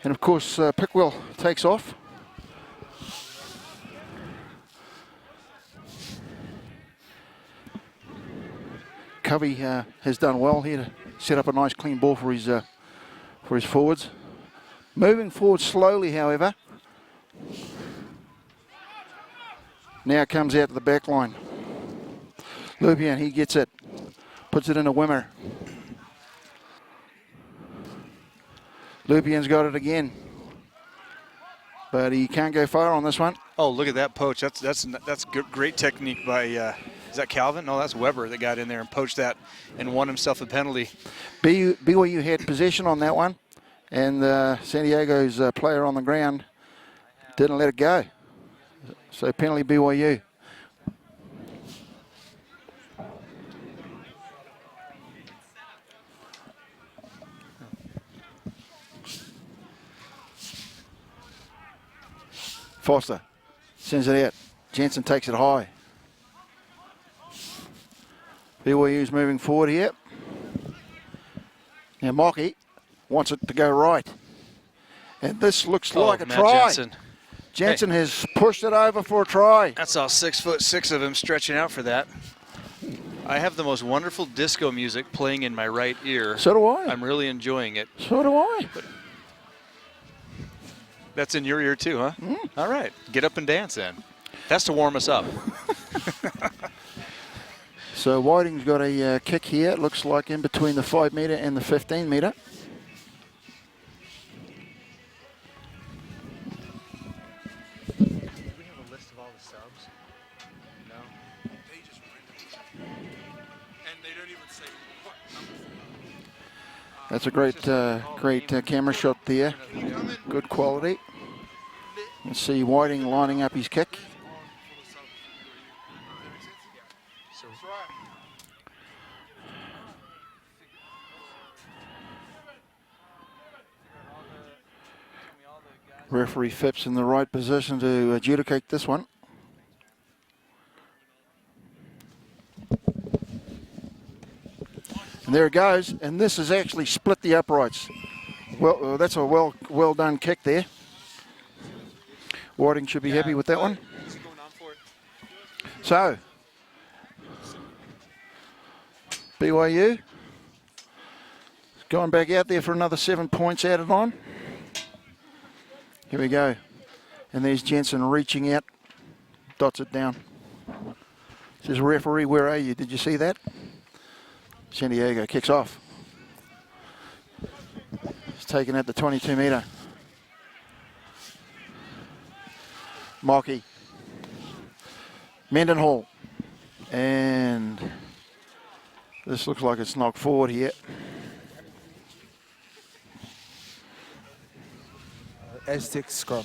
And of course, Pickwell takes off. Covey has done well here to set up a nice clean ball for his forwards. Moving forward slowly, however. Now comes out to the back line. Lupian, he gets it. Puts it in a Wimmer. Lupian's got it again. But he can't go far on this one. Oh, look at that poach. That's great technique by, is that Calvin? No, that's Weber that got in there and poached that and won himself a penalty. BYU had possession on that one. And San Diego's player on the ground didn't let it go. So penalty BYU. Foster sends it out. Jensen takes it high. BYU's moving forward here. Now Mocky wants it to go right. And this looks like a Matt try. Jensen has pushed it over for a try. That's all 6'6" of him stretching out for that. I have the most wonderful disco music playing in my right ear. So do I. I'm really enjoying it. So do I. That's in your ear too, huh? Mm. All right. Get up and dance then. That's to warm us up. So Whiting's got a kick here. It looks like in between the 5-metre and the 15-metre. That's a great camera shot there. Good quality. Let's see Whiting lining up his kick. Referee Phipps in the right position to adjudicate this one. And there it goes, and this has actually split the uprights. Well, that's a well done kick there. Whiting should be happy with that one. So, BYU going back out there for another 7 points added on. Here we go. And there's Jensen reaching out, dots it down. Says, referee, where are you? Did you see that? San Diego kicks off. It's taken at the 22-metre. Mocky. Mendenhall. And this looks like it's knocked forward here. Aztecs scrum.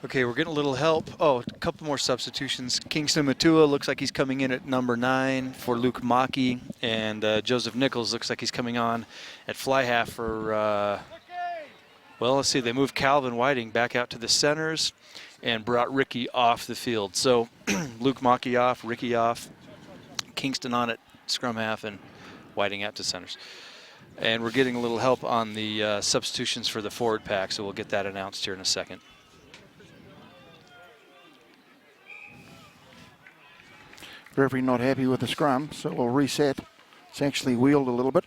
Okay, we're getting a little help. Oh, a couple more substitutions. Kingston Matua looks like he's coming in at number 9 for Luke Mocky, and Joseph Nichols looks like he's coming on at fly half for, well, let's see, they moved Calvin Whiting back out to the centers and brought Ricky off the field. So Luke Mocky off, Ricky off, Kingston on at scrum half, and Whiting out to centers. And we're getting a little help on the substitutions for the forward pack, so we'll get that announced here in a second. Referee not happy with the scrum, so we'll reset. It's actually wheeled a little bit.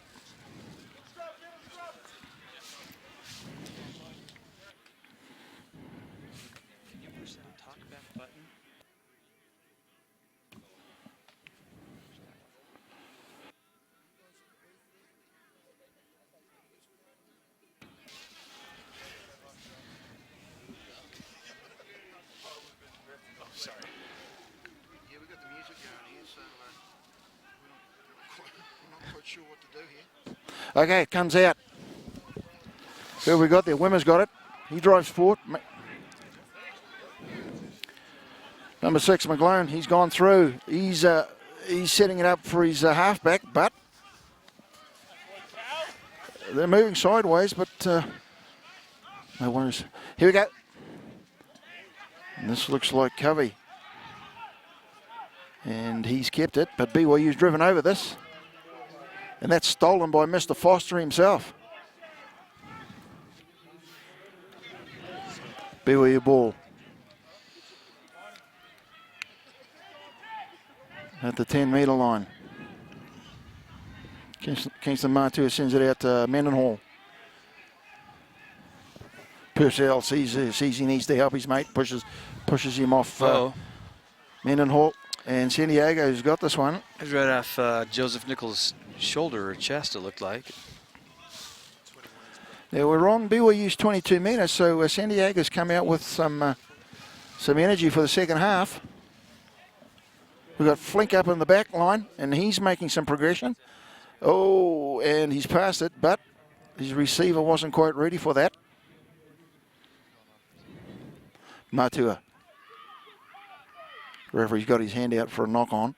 Okay, it comes out. Who have we got there? Wimmer's got it. He drives forward. Number 6, McGlone, he's gone through. He's setting it up for his halfback, but they're moving sideways, but no worries. Here we go. And this looks like Covey. And he's kept it, but BYU's driven over this. And that's stolen by Mr. Foster himself. BYU ball. At the 10-metre line. Kingston Matua sends it out to Mendenhall. Purcell sees he needs to help his mate, pushes him off Mendenhall. And San Diego's got this one. It's right off Joseph Nichols' shoulder or chest, it looked like. Yeah, we're on BYU's 22 metres, so San Diego's come out with some energy for the second half. We've got Flink up in the back line, and he's making some progression. Oh, and he's passed it, but his receiver wasn't quite ready for that. Matua. Referee's got his hand out for a knock on.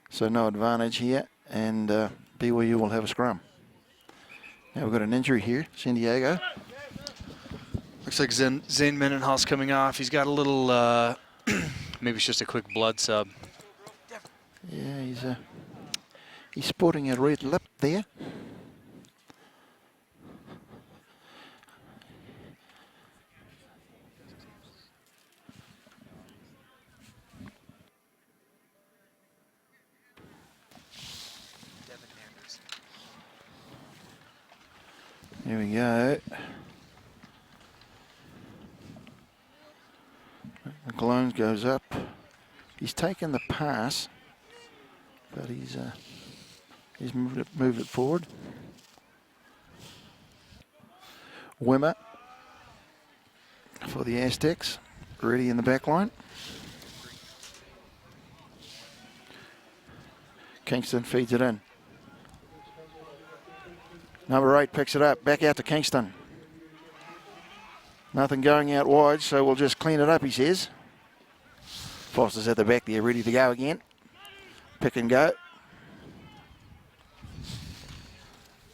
So no advantage here, and BYU will have a scrum. Now we've got an injury here, San Diego. Looks like Zane Mendenhall's coming off. He's got a little, maybe it's just a quick blood sub. Yeah, he's sporting a red lip there. Here we go. McGlone goes up. He's taken the pass, but he's moved it forward. Wimmer for the Aztecs, ready in the back line. Kingston feeds it in. Number 8 picks it up, back out to Kingston. Nothing going out wide, so we'll just clean it up, he says. Foster's at the back there, ready to go again. Pick and go.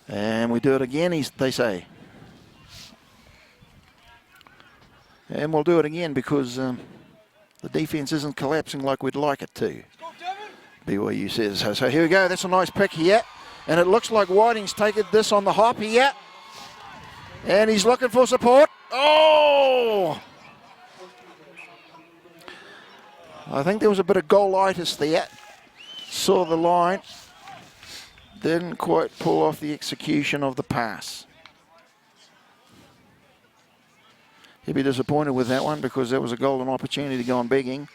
And we do it again, they say. And we'll do it again because the defence isn't collapsing like we'd like it to. BYU says so. So here we go, that's a nice pick here. And it looks like Whiting's taken this on the hop here. And he's looking for support. Oh! I think there was a bit of goalitis there. Saw the line. Didn't quite pull off the execution of the pass. He'd be disappointed with that one because that was a golden opportunity to go on begging.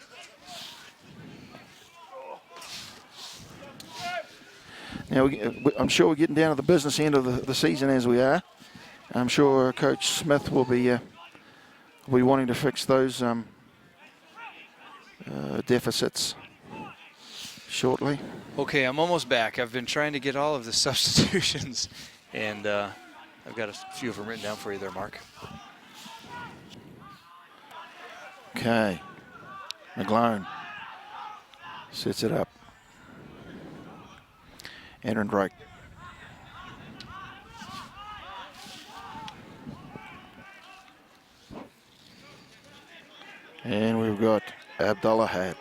Now, I'm sure we're getting down to the business end of the season as we are. I'm sure Coach Smith will be wanting to fix those deficits shortly. Okay, I'm almost back. I've been trying to get all of the substitutions, and I've got a few of them written down for you there, Mark. Okay. McGlone sets it up. Aaron Drake. And we've got Abdullah Had.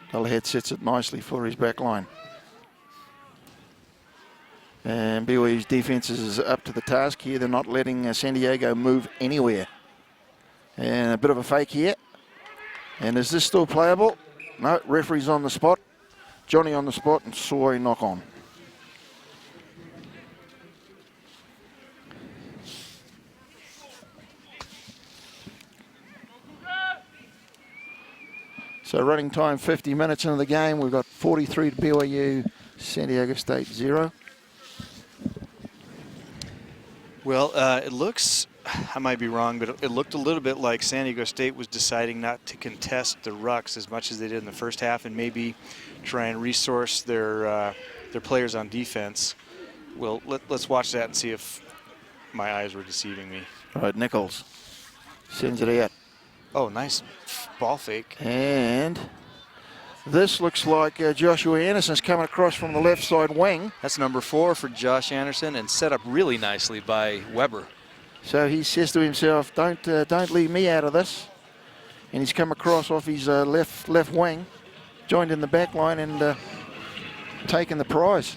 Abdullah Had sets it nicely for his back line. And BYU's defense is up to the task here. They're not letting San Diego move anywhere. And a bit of a fake here. And is this still playable? No, referee's on the spot. Johnny on the spot and Soy knock on. So running time 50 minutes into the game. We've got 43 to BYU, San Diego State 0. Well, it looks, I might be wrong, but it looked a little bit like San Diego State was deciding not to contest the rucks as much as they did in the first half and maybe try and resource their players on defense. Well, let's watch that and see if my eyes were deceiving me. All right, Nichols sends it out. Oh, nice ball fake. And this looks like Joshua Anderson's coming across from the left side wing. That's number 4 for Josh Anderson and set up really nicely by Weber. So he says to himself, don't leave me out of this. And he's come across off his left wing, joined in the back line and taken the prize.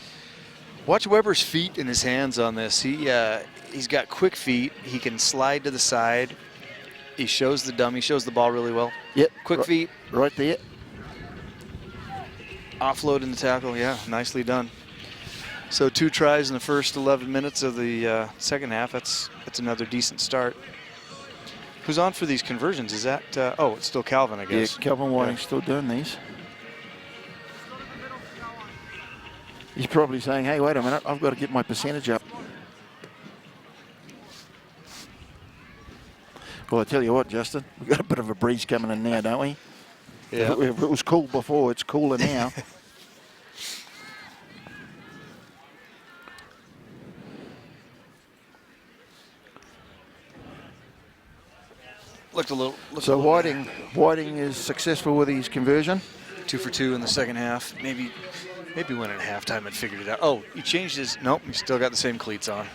Watch Weber's feet and his hands on this. He's got quick feet. He can slide to the side. He shows the dummy, shows the ball really well. Yep. Quick feet. Right there. Offload in the tackle, yeah, nicely done. So 2 tries in the first 11 minutes of the second half. That's another decent start. Who's on for these conversions? Is that, oh, it's still Calvin, I guess. Yeah, Calvin Whiting's still doing these. He's probably saying, hey, wait a minute, I've got to get my percentage up. Well, I tell you what, Justin, we've got a bit of a breeze coming in now, don't we? Yeah. If it was cool before, it's cooler now. Looked a little. So Whiting is successful with his conversion. 2 for 2 in the second half. Maybe went at halftime and figured it out. Oh, he changed his. Nope, he still got the same cleats on.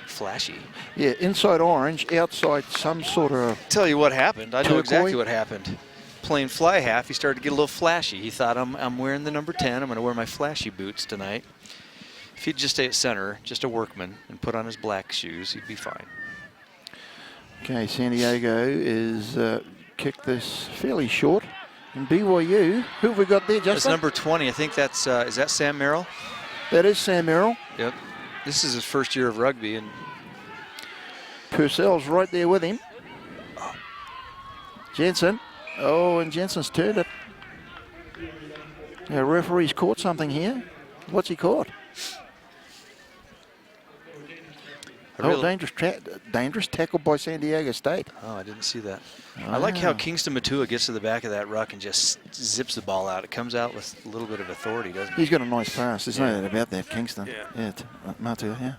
Flashy. Yeah, inside orange, outside some sort of. Tell you what happened. I know turquoise. exactly what happened. Playing fly half, he started to get a little flashy. He thought, I'm wearing the number 10. I'm going to wear my flashy boots tonight. If he'd just stay at center, just a workman, and put on his black shoes, he'd be fine. Okay, San Diego is kicked this fairly short. And BYU, who have we got there, Justin? That's number 20. I think that's, is that Sam Merrill? That is Sam Merrill. Yep. This is his first year of rugby, and Purcell's right there with him. Jensen. Oh, and Jensen's turned it. Yeah, referee's caught something here. What's he caught? Oh, dangerous tackle by San Diego State. Oh, I didn't see that. I like how Kingston Matua gets to the back of that ruck and just zips the ball out. It comes out with a little bit of authority, doesn't it? He's got a nice pass. There's no doubt about that, Kingston. Yeah. Matua, yeah.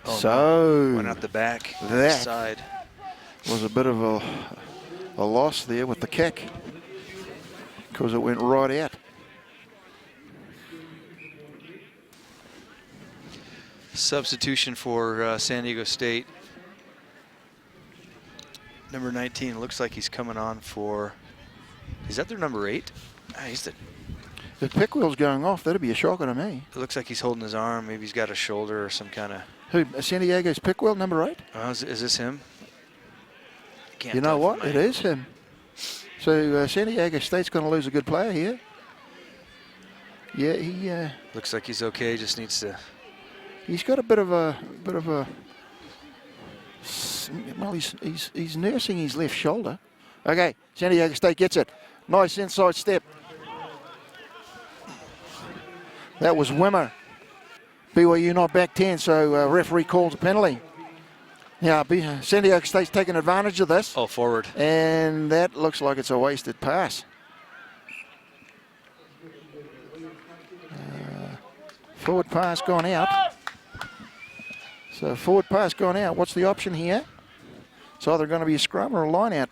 Oh, so no. Went out the back, that side. Was a bit of a loss there with the kick because it went right out. Substitution for San Diego State. Number 19, looks like he's coming on for, is that their number 8? He's If Pickwell's going off, that'd be a shocker to me. It looks like he's holding his arm. Maybe he's got a shoulder or some kind of. Who, San Diego's Pickwell, number 8? Is this him? Can't You know tell what? from It my- is him. So San Diego State's going to lose a good player here. Yeah, he. Looks like he's okay. Just needs to. He's got a bit of a. Well, he's nursing his left shoulder. Okay, San Diego State gets it. Nice inside step. That was Wimmer. BYU not back 10, so referee calls a penalty. Now, San Diego State's taking advantage of this. Oh, forward. And that looks like it's a wasted pass. Forward pass gone out. So forward pass gone out. What's the option here? It's either going to be a scrum or a line out.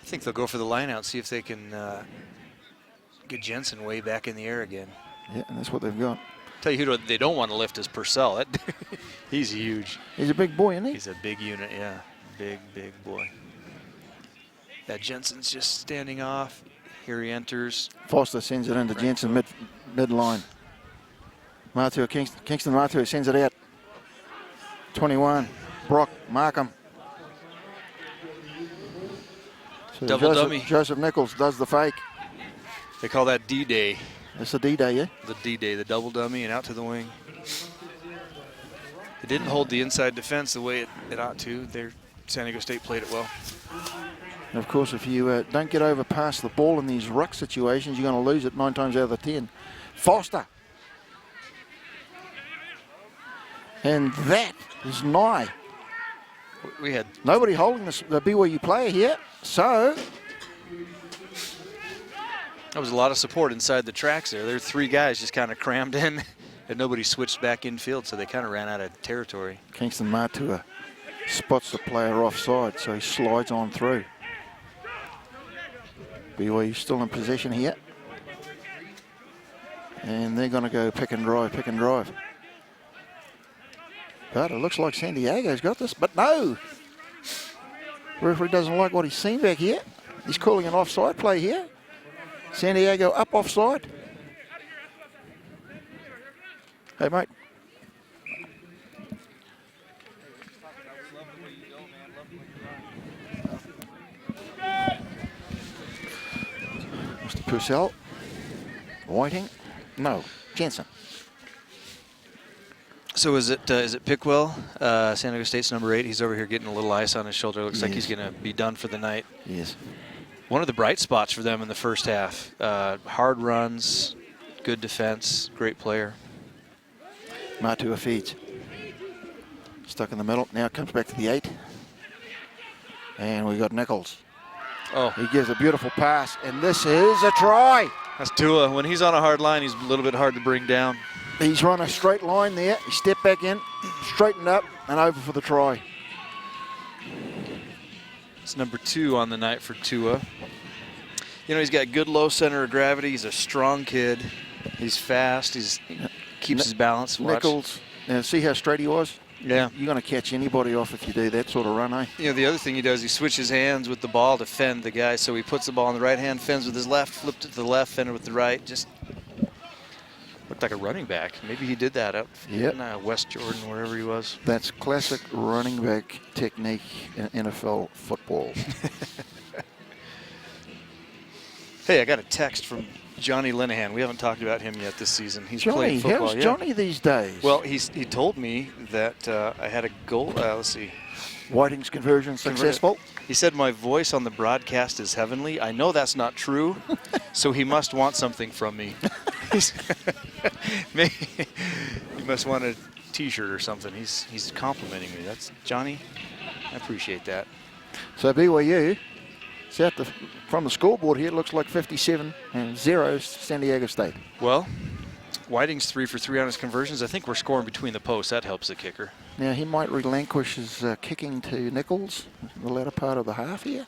I think they'll go for the line out, see if they can get Jensen way back in the air again. Yeah, and that's what they've got. Tell you who they don't want to lift is Purcell. He's huge. He's a big boy, isn't he? He's a big unit, yeah. Big, big boy. That Jensen's just standing off. Here he enters. Foster sends it into Jensen mid-line. Kingston Matua sends it out. 21. Brock Markham. So Double dummy. Joseph Nichols does the fake. They call that D-Day. It's a D-Day, yeah? The D-Day, the double dummy and out to the wing. It didn't hold the inside defense the way it ought to. San Diego State played it well. And of course, if you don't get over past the ball in these ruck situations, you're going to lose it 9 times out of the 10. Foster. And that is nigh. We had nobody holding the BYU player here, so that was a lot of support inside the tracks there. There were 3 guys just kind of crammed in, and nobody switched back infield, so they kind of ran out of territory. Kingston Matua spots the player offside, so he slides on through. BYU still in possession here. And they're going to go pick and drive. But it looks like San Diego's got this, but no. Referee doesn't like what he's seen back here. He's calling an offside play here. San Diego up offside. Hey, mate. Mr. Purcell. Whiting. No. Jensen. So is it Pickwell, San Diego State's number 8? He's over here getting a little ice on his shoulder. Looks like he's going to be done for the night. Yes. One of the bright spots for them in the first half. Hard runs, good defense, great player. Matua feeds. Stuck in the middle. Now comes back to the 8. And we got Nichols. Oh. He gives a beautiful pass, and this is a try. That's Tua. When he's on a hard line, he's a little bit hard to bring down. He's run a straight line there. He stepped back in, straightened up, and over for the try. It's number 2 on the night for Tua. You know, he's got good low center of gravity. He's a strong kid. He's fast. He keeps his balance. Watch. Nichols, now see how straight he was? Yeah. You're going to catch anybody off if you do that sort of run, eh? You know, the other thing he does, he switches hands with the ball to fend the guy. So he puts the ball on the right hand, fends with his left, flipped it to the left, fended with the right. Just looked like a running back. Maybe he did that out in West Jordan, wherever he was. That's classic running back technique in NFL football. Hey, I got a text from Johnny Linehan. We haven't talked about him yet this season. He's Johnny, playing football. how's Johnny these days? Well, he told me that I had a goal. Let's see. Whiting's conversion successful. He said my voice on the broadcast is heavenly. I know that's not true, so he must want something from me. Maybe he must want a T-shirt or something. He's complimenting me. That's Johnny. I appreciate that. So BYU, from the scoreboard here, it looks like 57-0 San Diego State. Well, Whiting's 3 for 3 on his conversions. I think we're scoring between the posts. That helps the kicker. Now he might relinquish his kicking to Nichols in the latter part of the half here.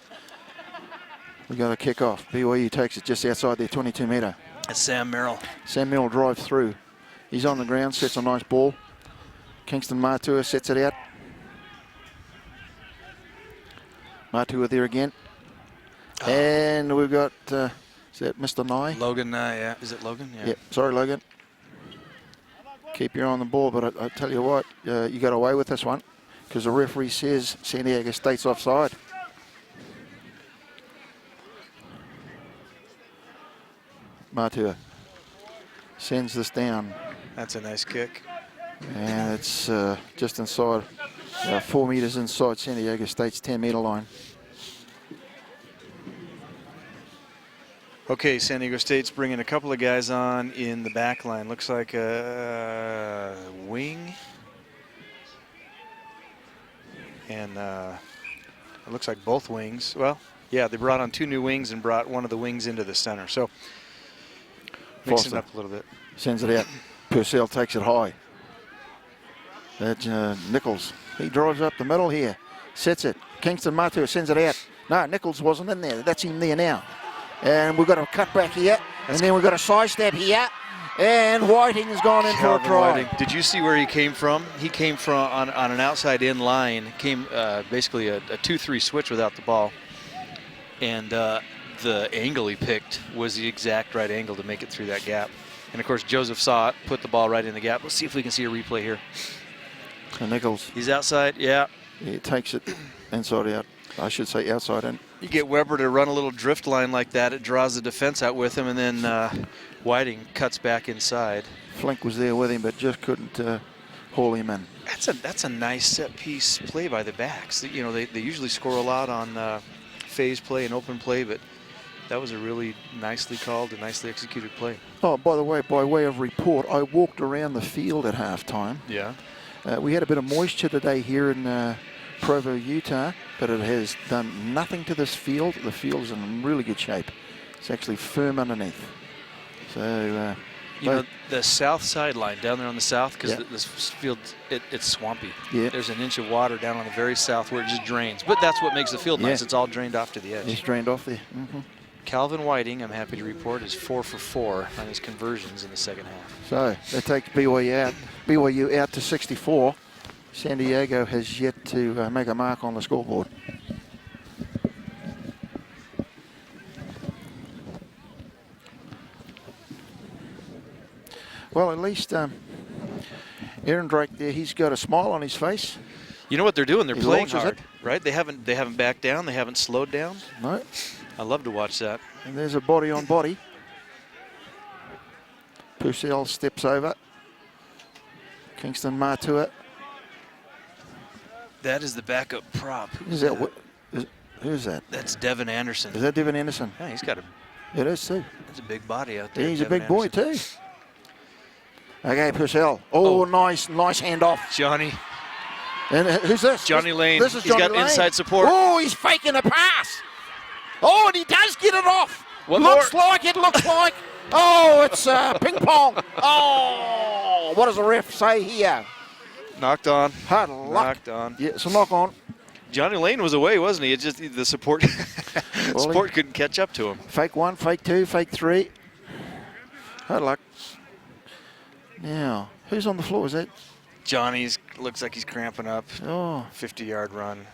We got a kick off. BYU takes it just outside their 22-metre. That's Sam Merrill. Sam Merrill drives through. He's on the ground, sets a nice ball. Kingston Matua sets it out. Matua there again. And we've got, is that Mr. Nye? Logan Nye, yeah. Is it Logan? Yeah. Yep. Sorry, Logan. Keep your eye on the ball, but I tell you what, you got away with this one because the referee says San Diego State's offside. Matua sends this down. That's a nice kick. And it's just inside, 4 meters inside San Diego State's 10-meter line. Okay, San Diego State's bringing a couple of guys on in the back line. Looks like a wing. And it looks like both wings. Well, yeah, they brought on 2 new wings and brought one of the wings into the center. So mixing it up a little bit. Sends it out. Purcell takes it high. That's Nichols. He drives up the middle here. Sets it. Kingston Matua sends it out. No, Nichols wasn't in there. That's him there now. And we've got a cut back here. And then we've got a sidestep here. And Whiting has gone in for a try. Whiting. Did you see where he came from? He came from on an outside in line. Came basically a 2-3 switch without the ball. And the angle he picked was the exact right angle to make it through that gap. And of course, Joseph saw it, put the ball right in the gap. Let's see if we can see a replay here. So Nichols. He's outside, yeah. He takes it inside out. I should say outside in. You get Weber to run a little drift line like that, it draws the defense out with him, and then Whiting cuts back inside. Flink was there with him, but just couldn't haul him in. That's a nice set piece play by the backs. You know, they usually score a lot on phase play and open play, but that was a really nicely called and nicely executed play. Oh, by the way, by way of report, I walked around the field at halftime. Yeah. We had a bit of moisture today here in Provo, Utah, but it has done nothing to this field. The field's in really good shape. It's actually firm underneath. So, you know, the south sideline down there on the south, because Yeah. this field, it's swampy. Yeah. There's an inch of water down on the very south where it just drains. But that's what makes the field nice. Yeah. It's all drained off to the edge. He's drained off there. Calvin Whiting, I'm happy to report, is 4 for 4 on his conversions in the second half. So that takes BYU out to 64. San Diego has yet to make a mark on the scoreboard. Well, at least Aaron Drake there, he's got a smile on his face. You know what they're doing? They're He playing launches hard, it. right? They haven't backed down. They haven't slowed down. No. I love to watch that. And there's a body on body. Purcell steps over. Kingston Matua. That is the backup prop. Is that what? Who's that? That's Devin Anderson. Is that Devin Anderson? Yeah, he's got It is too. a big body out there. He's a Devin big boy Anderson. too. Okay, Purcell. Oh, nice handoff. Johnny. And who's this? Johnny Lane. This is He's Johnny got Lane. inside support. Oh, he's faking a pass. Oh, and he does get it off. One looks more. like it. Looks like. Oh, it's ping pong. Oh, what does the ref say here? Knocked on. Hard luck. Knocked on. Yeah, it's a knock on. Johnny Lane was away, wasn't he? It just the support support couldn't catch up to him. Fake 1, fake 2, fake 3. Hard luck. Now, who's on the floor? Is that? Johnny's looks like he's cramping up. Oh, 50-yard run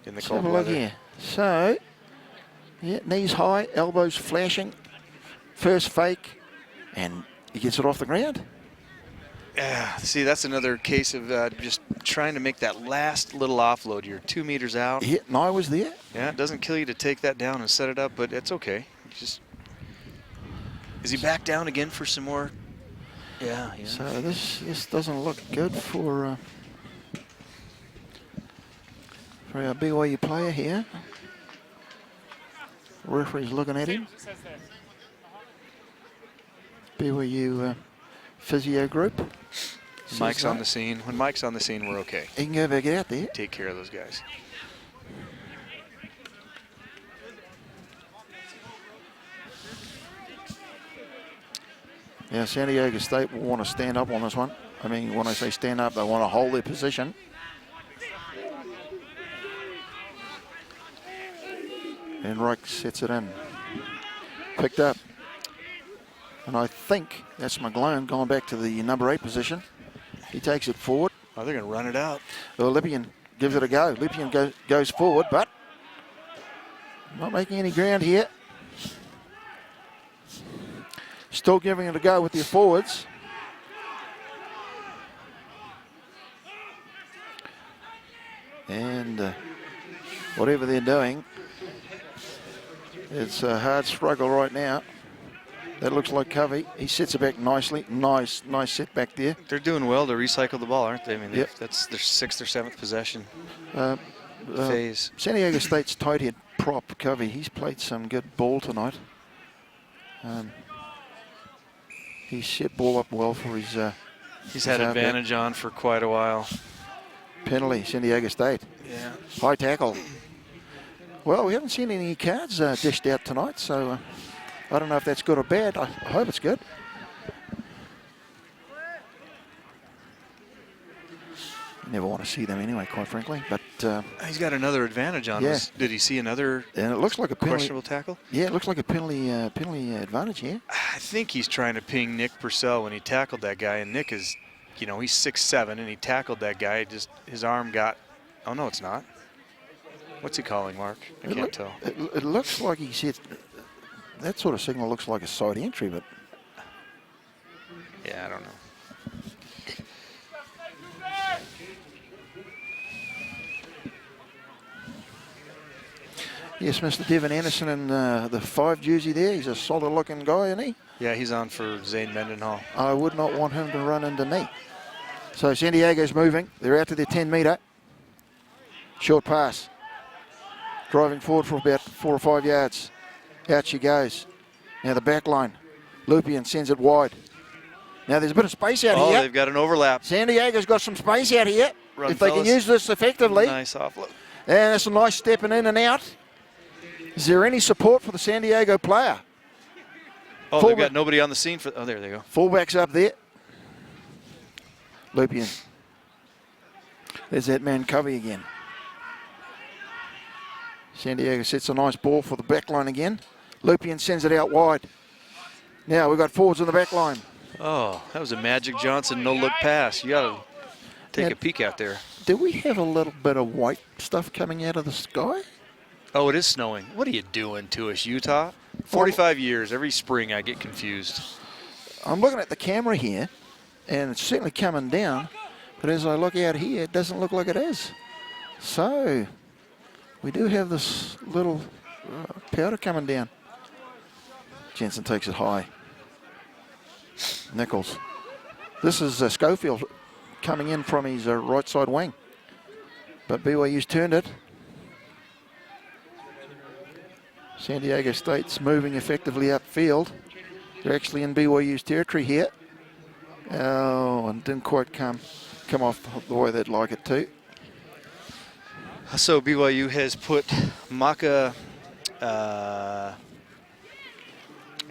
in the let's cold have a look weather. here. So, yeah, knees high, elbows flashing. First fake, and he gets it off the ground. Yeah, see, that's another case of just trying to make that last little offload. You're 2 meters out. Yeah, and I was there. Yeah, it doesn't kill you to take that down and set it up, but it's okay. Just is he back down again for some more? Yeah. So this doesn't look good for our BYU player here. Referee's looking at him. BYU physio group. Mike's on the scene. When Mike's on the scene, we're okay. He can go back out there. Take care of those guys. Yeah, San Diego State will want to stand up on this one. I mean, when I say stand up, they want to hold their position. And Reich sets it in. Picked up. And I think that's McGlone going back to the number 8 position. He takes it forward. Oh, they're going to run it out. Well, Lippian gives it a go. Lippian goes forward, but not making any ground here. Still giving it a go with their forwards. And whatever they're doing, it's a hard struggle right now. That looks like Covey. He sets it back nicely. Nice set back there. They're doing well to recycle the ball, aren't they? I mean, Yep. that's their 6th or 7th possession phase. San Diego State's tight head prop, Covey. He's played some good ball tonight. He set ball up well for his He's had advantage on for quite a while. penalty, San Diego State. Yeah. High tackle. Well, we haven't seen any cards dished out tonight, so I don't know if that's good or bad. I hope it's good. Never want to see them anyway, quite frankly. But He's got another advantage on us. Did he see another and it looks like a penalty. questionable tackle? Yeah, it looks like a penalty advantage here. I think he's trying to ping Nick Purcell when he tackled that guy, and Nick is, you know, he's 6'7", and he tackled that guy. Just his arm got. Oh no, it's not. What's he calling, Mark? I can't tell. It looks like he's hit. That sort of signal looks like a side entry, but Yeah, I don't know. yes, Mr. Devin Anderson in the 5 jersey there. He's a solid-looking guy, isn't he? Yeah, he's on for Zane Mendenhall. I would not want him to run into me. So San Diego's moving. They're out to their 10-metre. Short pass. Driving forward for about 4 or 5 yards. Out she goes. Now the back line. Lupian sends it wide. Now there's a bit of space out here. Oh, they've got an overlap. San Diego's got some space out here. Run, if they can fellas. use this effectively. Nice offload. And it's a nice stepping in and out. Is there any support for the San Diego player? Oh, Fullback. they've got nobody on the scene for. Oh, there they go. Fullback's up there. Lupian. There's that man Covey again. San Diego sets a nice ball for the back line again. Lupian sends it out wide. Now we've got forwards on the back line. Oh, that was a Magic Johnson no-look pass. You got to take a peek out there. Do we have a little bit of white stuff coming out of the sky? Oh, it is snowing. What are you doing to us, Utah? 45 years. Every spring I get confused. I'm looking at the camera here, and it's certainly coming down. But as I look out here, it doesn't look like it is. So we do have this little powder coming down. Jensen takes it high. Nichols. This is Schofield coming in from his right side wing. But BYU's turned it. San Diego State's moving effectively upfield. They're actually in BYU's territory here. Oh, and didn't quite come off the way they'd like it to. So BYU has put Maka, I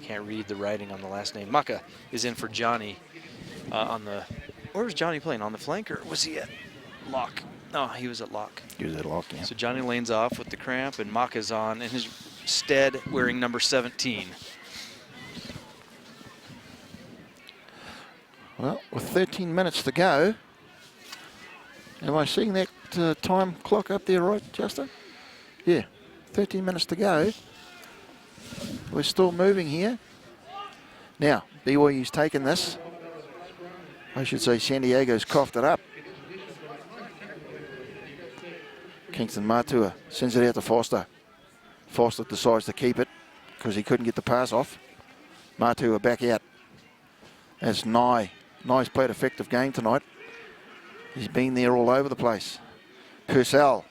can't read the writing on the last name. Maka is in for Johnny on the, where was Johnny playing? On the flank, or was he at lock? No, he was at lock. He was at lock, yeah. So Johnny lanes off with the cramp, and Maka's on in his stead wearing number 17. Well, with 13 minutes to go, am I seeing that time clock up there right, Justin? Yeah, 13 minutes to go. We're still moving here. Now, BYU's taken this. I should say San Diego's coughed it up. Kingston Matua sends it out to Foster. Foster decides to keep it because he couldn't get the pass off. Matua back out. That's Nye. Nye's played effective game tonight. He's been there all over the place. Purcell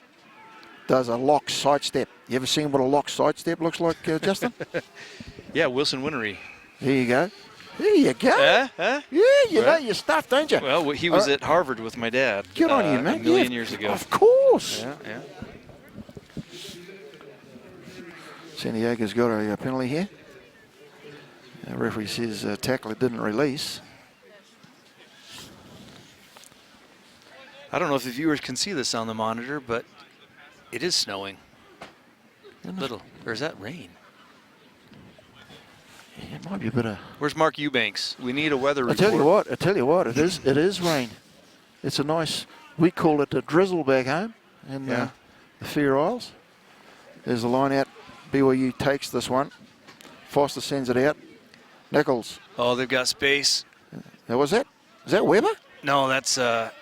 does a lock sidestep. You ever seen what a lock sidestep looks like, Justin? Yeah, Wilson Winery. There you go. There you go. Huh? Yeah, you know your stuff, don't you? Well, he was at Harvard with my dad. Good on you, man. A million years ago. Of course. Yeah. San Diego's got a penalty here. The referee says tackler didn't release. I don't know if the viewers can see this on the monitor, but it is snowing. Little. Or is that rain? Yeah, it might be a bit of... Where's Mark Eubanks? We need a weather I report. tell you what, it is rain. It's a nice, we call it a drizzle back home in the Fair Isles. There's the line out. BYU takes this one. Foster sends it out. Nichols. Oh, they've got space. Now, was that? Is that Weber? No, that's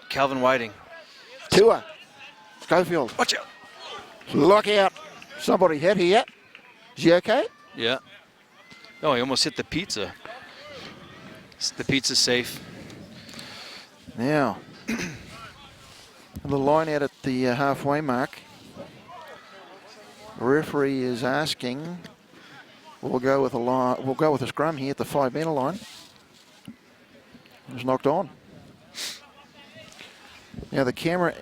Calvin Whiting. Tua. Schofield. Watch out. Look out. Somebody hit here. Is he okay? Yeah. Oh, he almost hit the pizza. The pizza's safe. Now, the line out at the halfway mark. The referee is asking We'll go with a line. We'll go with a scrum here at the 5-metre line. It was knocked on. Now the camera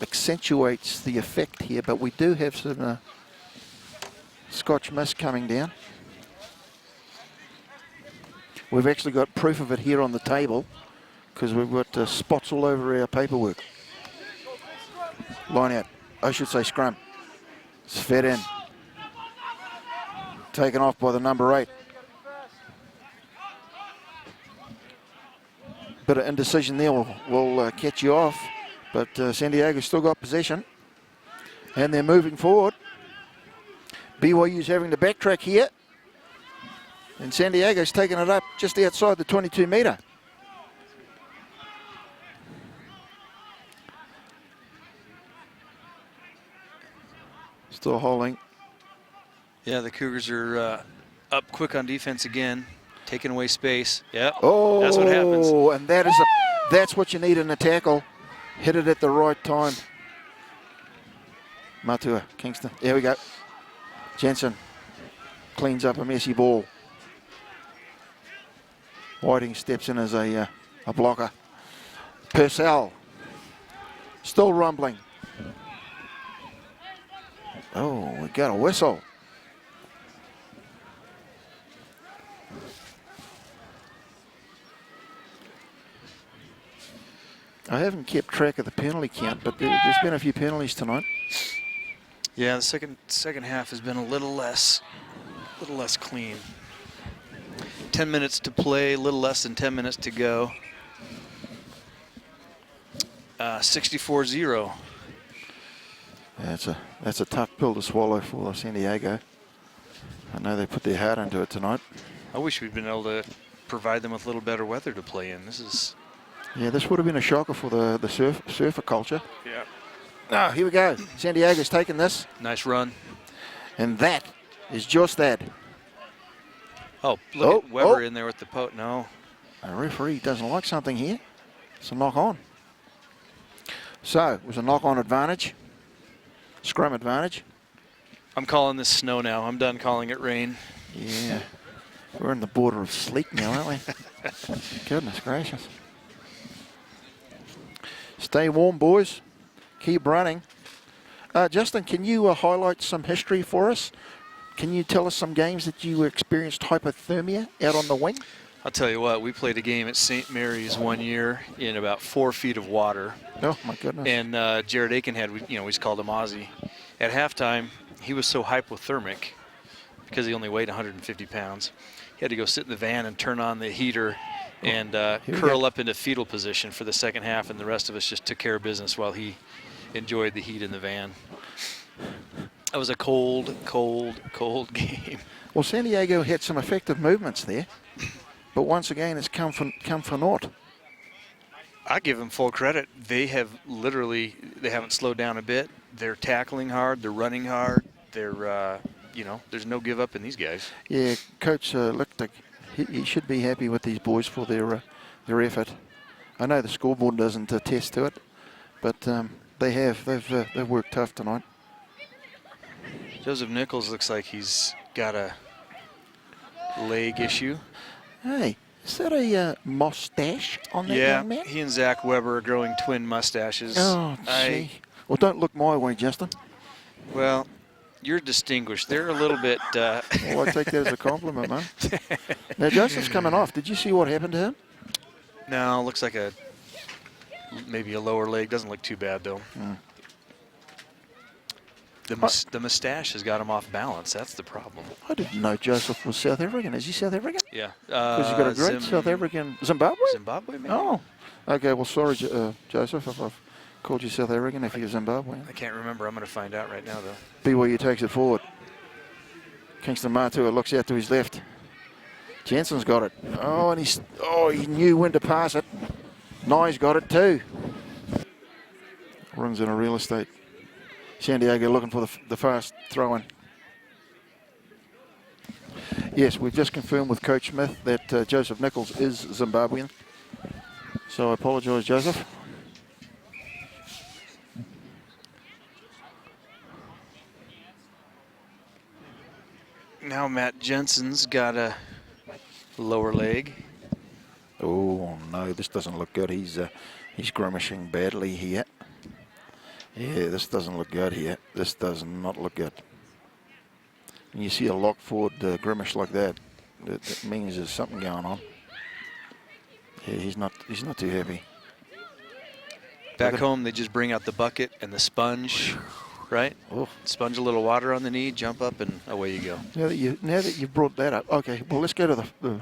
accentuates the effect here, but we do have some Scotch mist coming down. We've actually got proof of it here on the table because we've got spots all over our paperwork. Line out. I should say scrum. It's fed in. Taken off by the number 8. Bit of indecision there will catch you off, but San Diego's still got possession and they're moving forward. BYU's having to backtrack here and San Diego's taking it up just outside the 22-metre. Still holding. Yeah, the Cougars are up quick on defense again, taking away space. Yeah, oh, that's what happens. And that's what you need in a tackle. Hit it at the right time. Matua, Kingston. There we go. Jensen cleans up a messy ball. Whiting steps in as a blocker. Purcell still rumbling. Oh, we got a whistle. I haven't kept track of the penalty count, but there's been a few penalties tonight. Yeah, the second half has been a little less clean. 10 minutes to play, a little less than 10 minutes to go. 64-0. That's a tough pill to swallow for San Diego. I know they put their heart into it tonight. I wish we'd been able to provide them with a little better weather to play in. Yeah, this would have been a shocker for the surfer culture. Yeah. Oh, here we go. San Diego's taking this. Nice run. And that is just that. Oh, look at Weber in there with the post. No. The referee doesn't like something here. It's a knock on. So, it was a knock on advantage. Scrum advantage. I'm calling this snow now. I'm done calling it rain. Yeah. We're in the border of sleet now, aren't we? Goodness gracious. Stay warm, boys. Keep running. Justin, can you highlight some history for us? Can you tell us some games that you experienced hypothermia out on the wing? I'll tell you what, we played a game at St. Mary's one year in about 4 feet of water. Oh, my goodness. And Jared Aiken had, we just called him Ozzy. At halftime, he was so hypothermic because he only weighed 150 pounds. He had to go sit in the van and turn on the heater and curl up into fetal position for the second half, and the rest of us just took care of business while he enjoyed the heat in the van. That was a cold, cold, cold game. Well, San Diego had some effective movements there, but once again, it's come for naught. I give them full credit. They haven't slowed down a bit. They're tackling hard. They're running hard. They're, there's no give up in these guys. Yeah, Coach Lichtig, he should be happy with these boys for their effort. I know the scoreboard doesn't attest to it, but they've worked tough tonight. Joseph Nichols looks like he's got a leg issue. Hey, is that a mustache on that young man? Yeah, he and Zach Weber are growing twin mustaches. Oh, gee. Well, don't look my way, Justin. Well, you're distinguished. They're a little bit... Well, I take that as a compliment, man. Now, Joseph's coming off. Did you see what happened to him? No, looks like maybe a lower leg. Doesn't look too bad, though. Mm. The mustache has got him off balance. That's the problem. I didn't know Joseph was South African. Is he South African? Yeah. Because you've got a great South African... Zimbabwe? Zimbabwe, maybe? Oh. Okay, well, sorry, Joseph, if I've called you South African, if you're Zimbabwean. I can't remember. I'm going to find out right now, though. BYU takes it forward. Kingston Matua looks out to his left. Jensen's got it. Oh, and he knew when to pass it. Nye's got it too. Runs in a real estate. San Diego looking for the fast throw-in. Yes, we've just confirmed with Coach Smith that Joseph Nichols is Zimbabwean. So I apologise, Joseph. Now Matt Jensen's got a lower leg. Oh no, this doesn't look good. He's grimacing badly here. Yeah, this doesn't look good here. This does not look good. When you see a lock forward grimace like that, that means there's something going on. Yeah, he's not too happy. Back home, they just bring out the bucket and the sponge, right? Oh. Sponge a little water on the knee, jump up, and away you go. Now that you've brought that up, okay. Well, let's go to the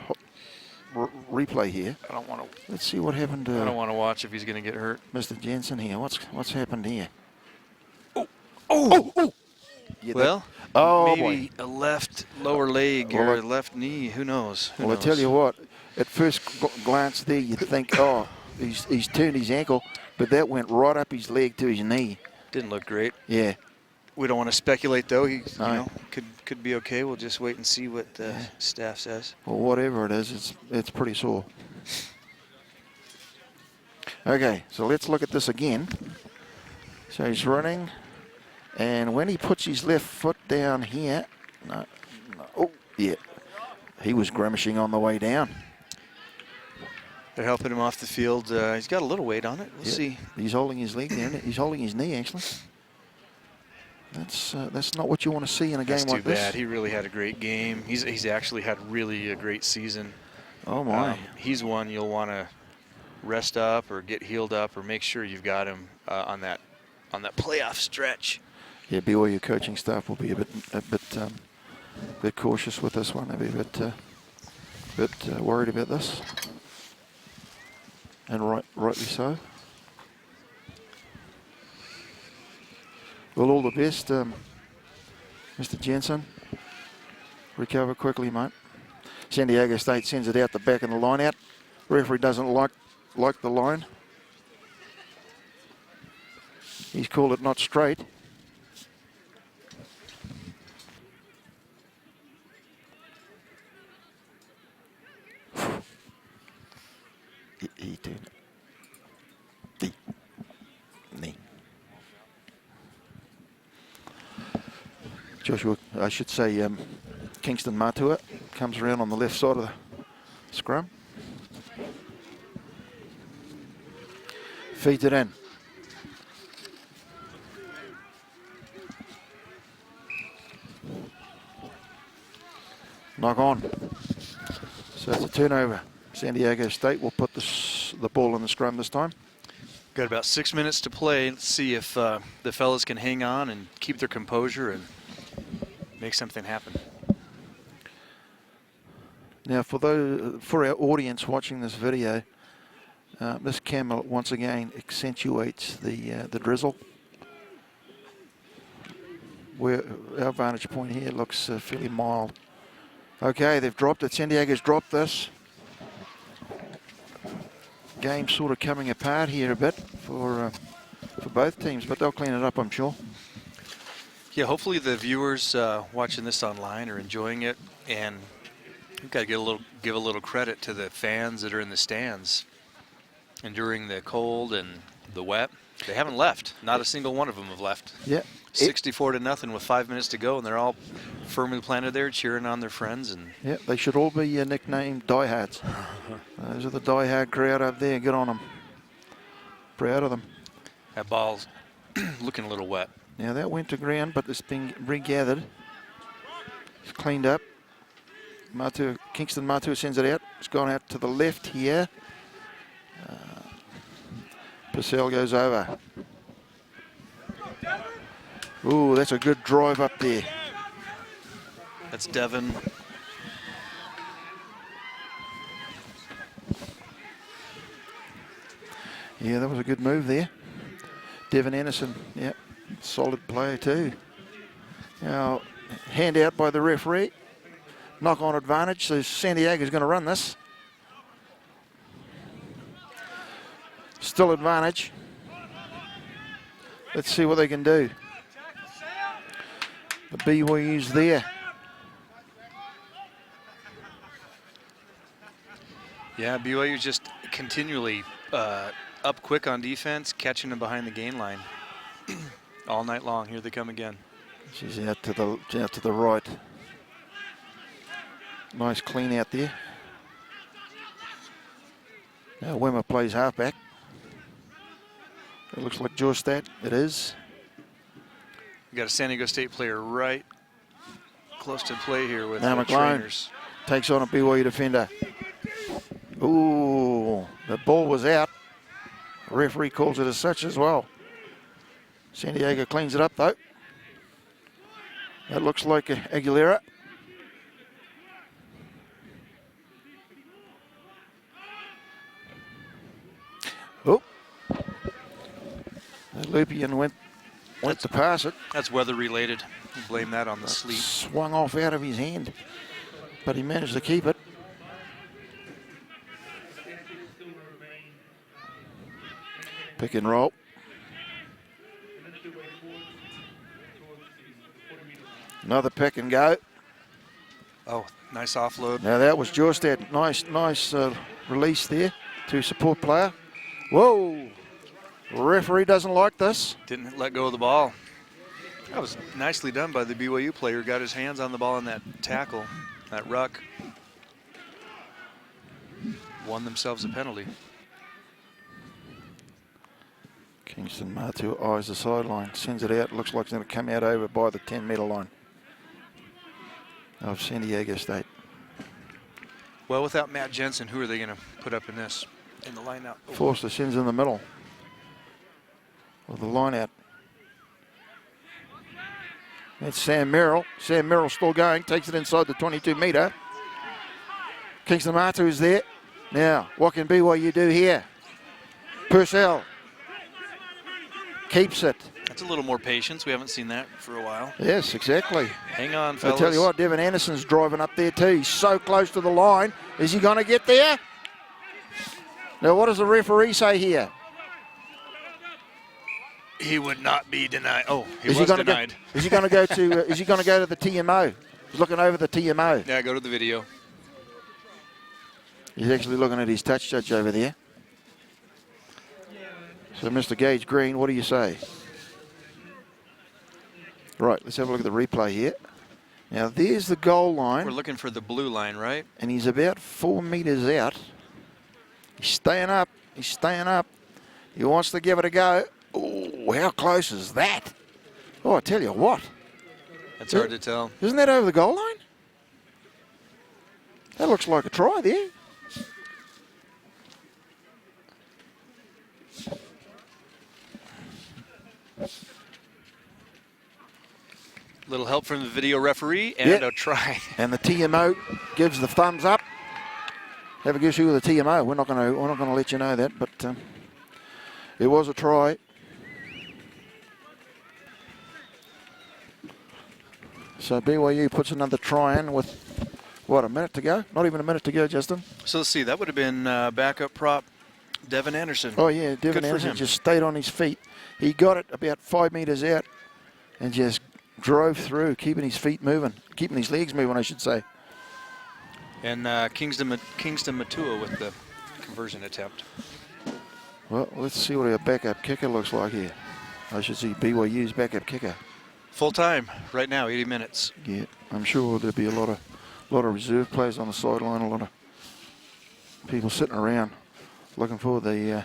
replay here. I don't want to. Let's see what happened to I don't want to watch if he's going to get hurt. Mr. Jensen here. What's happened here? Oh! Yeah, Well, maybe boy. a left lower leg Well, or a left knee. Who knows? Who Well, knows? I tell you what. At first glance there, you'd think, oh, he's turned his ankle, but that went right up his leg to his knee. Didn't look great. Yeah. We don't want to speculate, though. He, No. could be okay. We'll just wait and see what the staff says. Well, whatever it is, it's pretty sore. Okay, so let's look at this again. So he's running, and when he puts his left foot down here, no, oh, yeah, he was grimacing on the way down. They're helping him off the field. He's got a little weight on it. We'll see. He's holding his leg down. He's holding his knee, actually. That's not what you want to see in a game That's like too this. bad. He really had a great game. He's actually had really a great season. Oh my! He's one you'll want to rest up or get healed up or make sure you've got him on that playoff stretch. Yeah, BYU coaching staff will be a bit cautious with this one. They'll be a bit worried about this, and rightly so. Well, all the best, Mr. Jensen. Recover quickly, mate. San Diego State sends it out the back and the line out. Referee doesn't like the line. He's called it not straight. He turned it. Knee. Joshua, I should say Kingston Matua comes around on the left side of the scrum. Feeds it in. Knock on. So it's a turnover. San Diego State will put the ball in the scrum this time. Got about 6 minutes to play. Let's see if the fellas can hang on and keep their composure and make something happen. Now, for our audience watching this video, this camera once again accentuates the drizzle. Where our vantage point here looks fairly mild. Okay, they've dropped it. San Diego's dropped this. Game sort of coming apart here a bit for both teams, but they'll clean it up, I'm sure. Yeah, hopefully the viewers watching this online are enjoying it, and we've got to give a little credit to the fans that are in the stands. And during the cold and the wet, they haven't left. Not a single one of them have left. Yeah. 64-0 with 5 minutes to go, and they're all firmly planted there, cheering on their friends. And yeah, they should all be nicknamed diehards. Those are the diehard crowd up there. Good on them. Proud of them. that ball's looking a little wet. Now that went to ground, but it's been regathered. It's cleaned up. Kingston Matua sends it out. It's gone out to the left here. Purcell goes over. Ooh, that's a good drive up there. That's Devin. Yeah, that was a good move there. Devin Anderson, yeah, solid player too. Now, hand out by the referee. Knock on advantage, so San Diego's going to run this. Still advantage. Let's see what they can do. The BYU's there. Yeah, BYU just continually up quick on defense, catching them behind the gain line all night long. Here they come again. She's out to the right. Nice clean out there. Now Wimmer plays halfback. It looks like Jorstad. It is. We got a San Diego State player right close to play here with Now the McLean trainers. takes on a BYU defender. Ooh, the ball was out. The referee calls it as such as well. San Diego cleans it up though. That looks like Aguilera. Oh, the Lupian went to pass it. That's weather related. Blame that on the sleet. Swung off out of his hand, but he managed to keep it. Pick and roll. Another pick and go. Oh, nice offload. Now that was Jorstad. Nice release there to support player. Whoa! Referee doesn't like this. Didn't let go of the ball. That was nicely done by the BYU player. Got his hands on the ball in that tackle, that ruck. Won themselves a penalty. Kingston Matu eyes the sideline, sends it out. Looks like it's going to come out over by the 10-metre line of San Diego State. Well, without Matt Jensen, who are they going to put up in this? In the line out. Oh. Forster sends in the middle with the line out. That's Sam Merrill. Sam Merrill still going, takes it inside the 22-metre. Kingston Matu is there. Now, what can BYU do here? Purcell keeps it. That's a little more patience. We haven't seen that for a while. Yes, exactly. Hang on, I fellas. tell you what, Devin Anderson's driving up there too. He's so close to the line. Is he going to get there? Now, what does the referee say here? He would not be denied. Oh, he Is was he gonna denied. Is he going to go to? Is he going to go to the TMO? He's looking over the TMO. Yeah, go to the video. He's actually looking at his touch judge over there. So, Mr. Gage Green, what do you say? Right, let's have a look at the replay here. Now, there's the goal line. We're looking for the blue line, right? And he's about 4 metres out. He's staying up. He's staying up. He wants to give it a go. Oh, how close is that? Oh, I tell you what. That's hard to tell. Isn't that over the goal line? That looks like a try there. Little help from the video referee and a try. And the TMO gives the thumbs up. Have a guess who with the TMO. We're not going to let you know that, but it was a try. So BYU puts another try in with what, a minute to go? Not even a minute to go, Justin. So let's see. That would have been backup prop Devin Anderson. Oh yeah, Devin Anderson just stayed on his feet. He got it about 5 metres out and just drove through, keeping his feet moving, keeping his legs moving, I should say. And Kingston Matua with the conversion attempt. Well, let's see what our backup kicker looks like here. I should see BYU's backup kicker. Full time right now, 80 minutes. Yeah, I'm sure there'll be a lot of reserve players on the sideline, a lot of people sitting around looking for the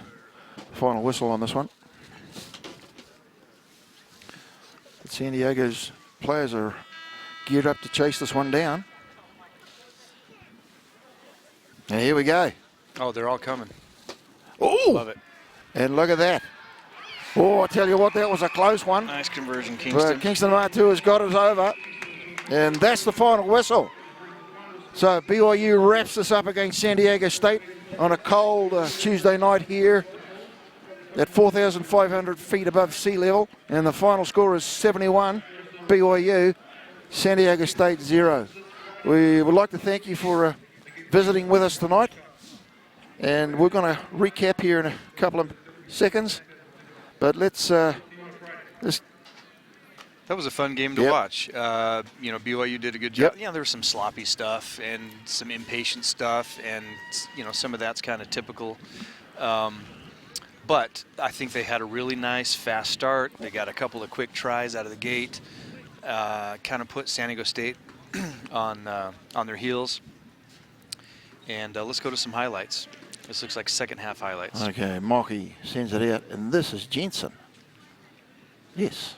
final whistle on this one. But San Diego's players are geared up to chase this one down. And here we go. Oh, they're all coming. Oh! Love it. And look at that. Oh, I tell you what, that was a close one. Nice conversion, Kingston. But Kingston Matu has got us over. And that's the final whistle. So BYU wraps this up against San Diego State on a cold Tuesday night here at 4,500 feet above sea level. And the final score is 71, BYU, San Diego State 0. We would like to thank you for visiting with us tonight. And we're going to recap here in a couple of seconds. But let's That was a fun game to watch. BYU did a good job. Yep. Yeah, there was some sloppy stuff and some impatient stuff, and some of that's kind of typical. But I think they had a really nice fast start. They got a couple of quick tries out of the gate, kind of put San Diego State on their heels. And let's go to some highlights. This looks like second half highlights. Okay, Mocky sends it out, and this is Jensen. Yes.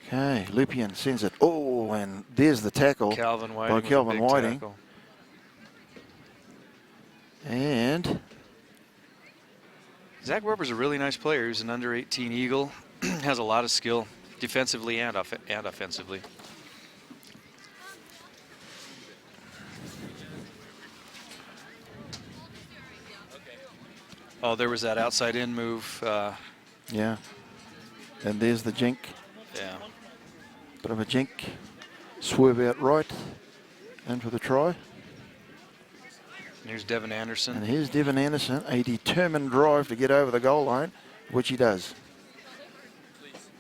Okay, Lupian sends it. Oh, and there's the tackle Calvin Whiting by with a Calvin big Whiting. tackle. And Zach Weber's a really nice player. He's an under 18 Eagle. Has a lot of skill defensively and offensively. Oh, there was that outside in move. yeah, and there's the jink. Yeah. Bit of a jink. Swerve out right, in for the try. Here's Devin Anderson. And here's Devin Anderson, a determined drive to get over the goal line, which he does.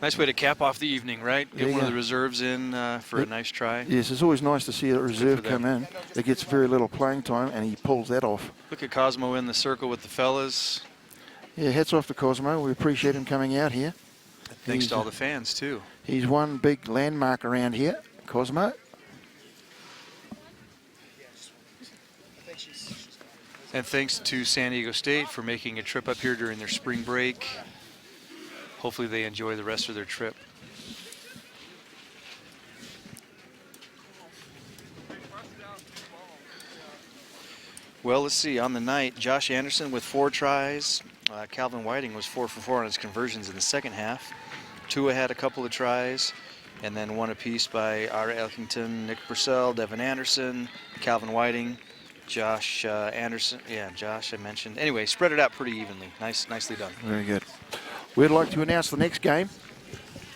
Nice way to cap off the evening, right? There Get you one of go. the reserves in for a nice try. Yes, it's always nice to see a reserve them. come in that gets very little playing time, and he pulls that off. Look at Cosmo in the circle with the fellas. Yeah, hats off to Cosmo. We appreciate him coming out here. Thanks He's- to all the fans, too. He's one big landmark around here, Cosmo. And thanks to San Diego State for making a trip up here during their spring break. Hopefully they enjoy the rest of their trip. Well, let's see. On the night, Josh Anderson with 4 tries. Calvin Whiting was 4 for 4 on his conversions in the second half. Tua had a couple of tries, and then one apiece by Ira Elkington, Nick Purcell, Devin Anderson, Calvin Whiting, Josh Anderson. Yeah, Josh I mentioned. Anyway, spread it out pretty evenly. Nicely done. Very good. We'd like to announce the next game.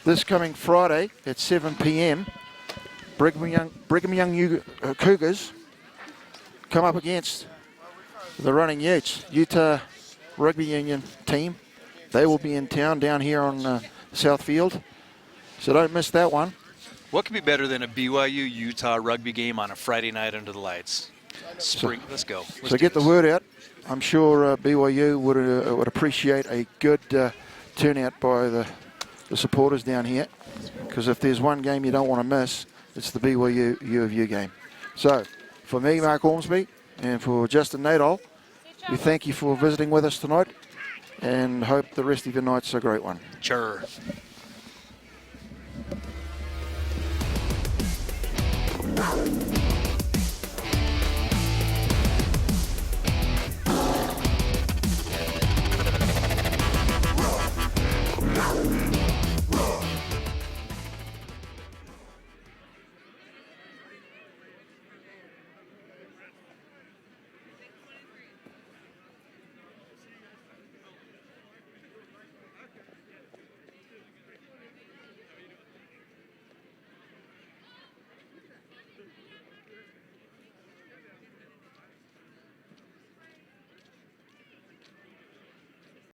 This coming Friday at 7 p.m. Brigham Young Cougars come up against the Running Utes, Utah Rugby Union team. They will be in town down here on South Field, so don't miss that one. What could be better than a BYU Utah rugby game on a Friday night under the lights? Spring. Let's go. Let's So do get the this. word out. I'm sure BYU would appreciate a good turnout by the supporters down here, because if there's one game you don't want to miss, it's the BYU U of U game. So for me, Mark Ormsby, and for Justin Nadol, we thank you for visiting with us tonight, and hope the rest of your night's a great one. Sure.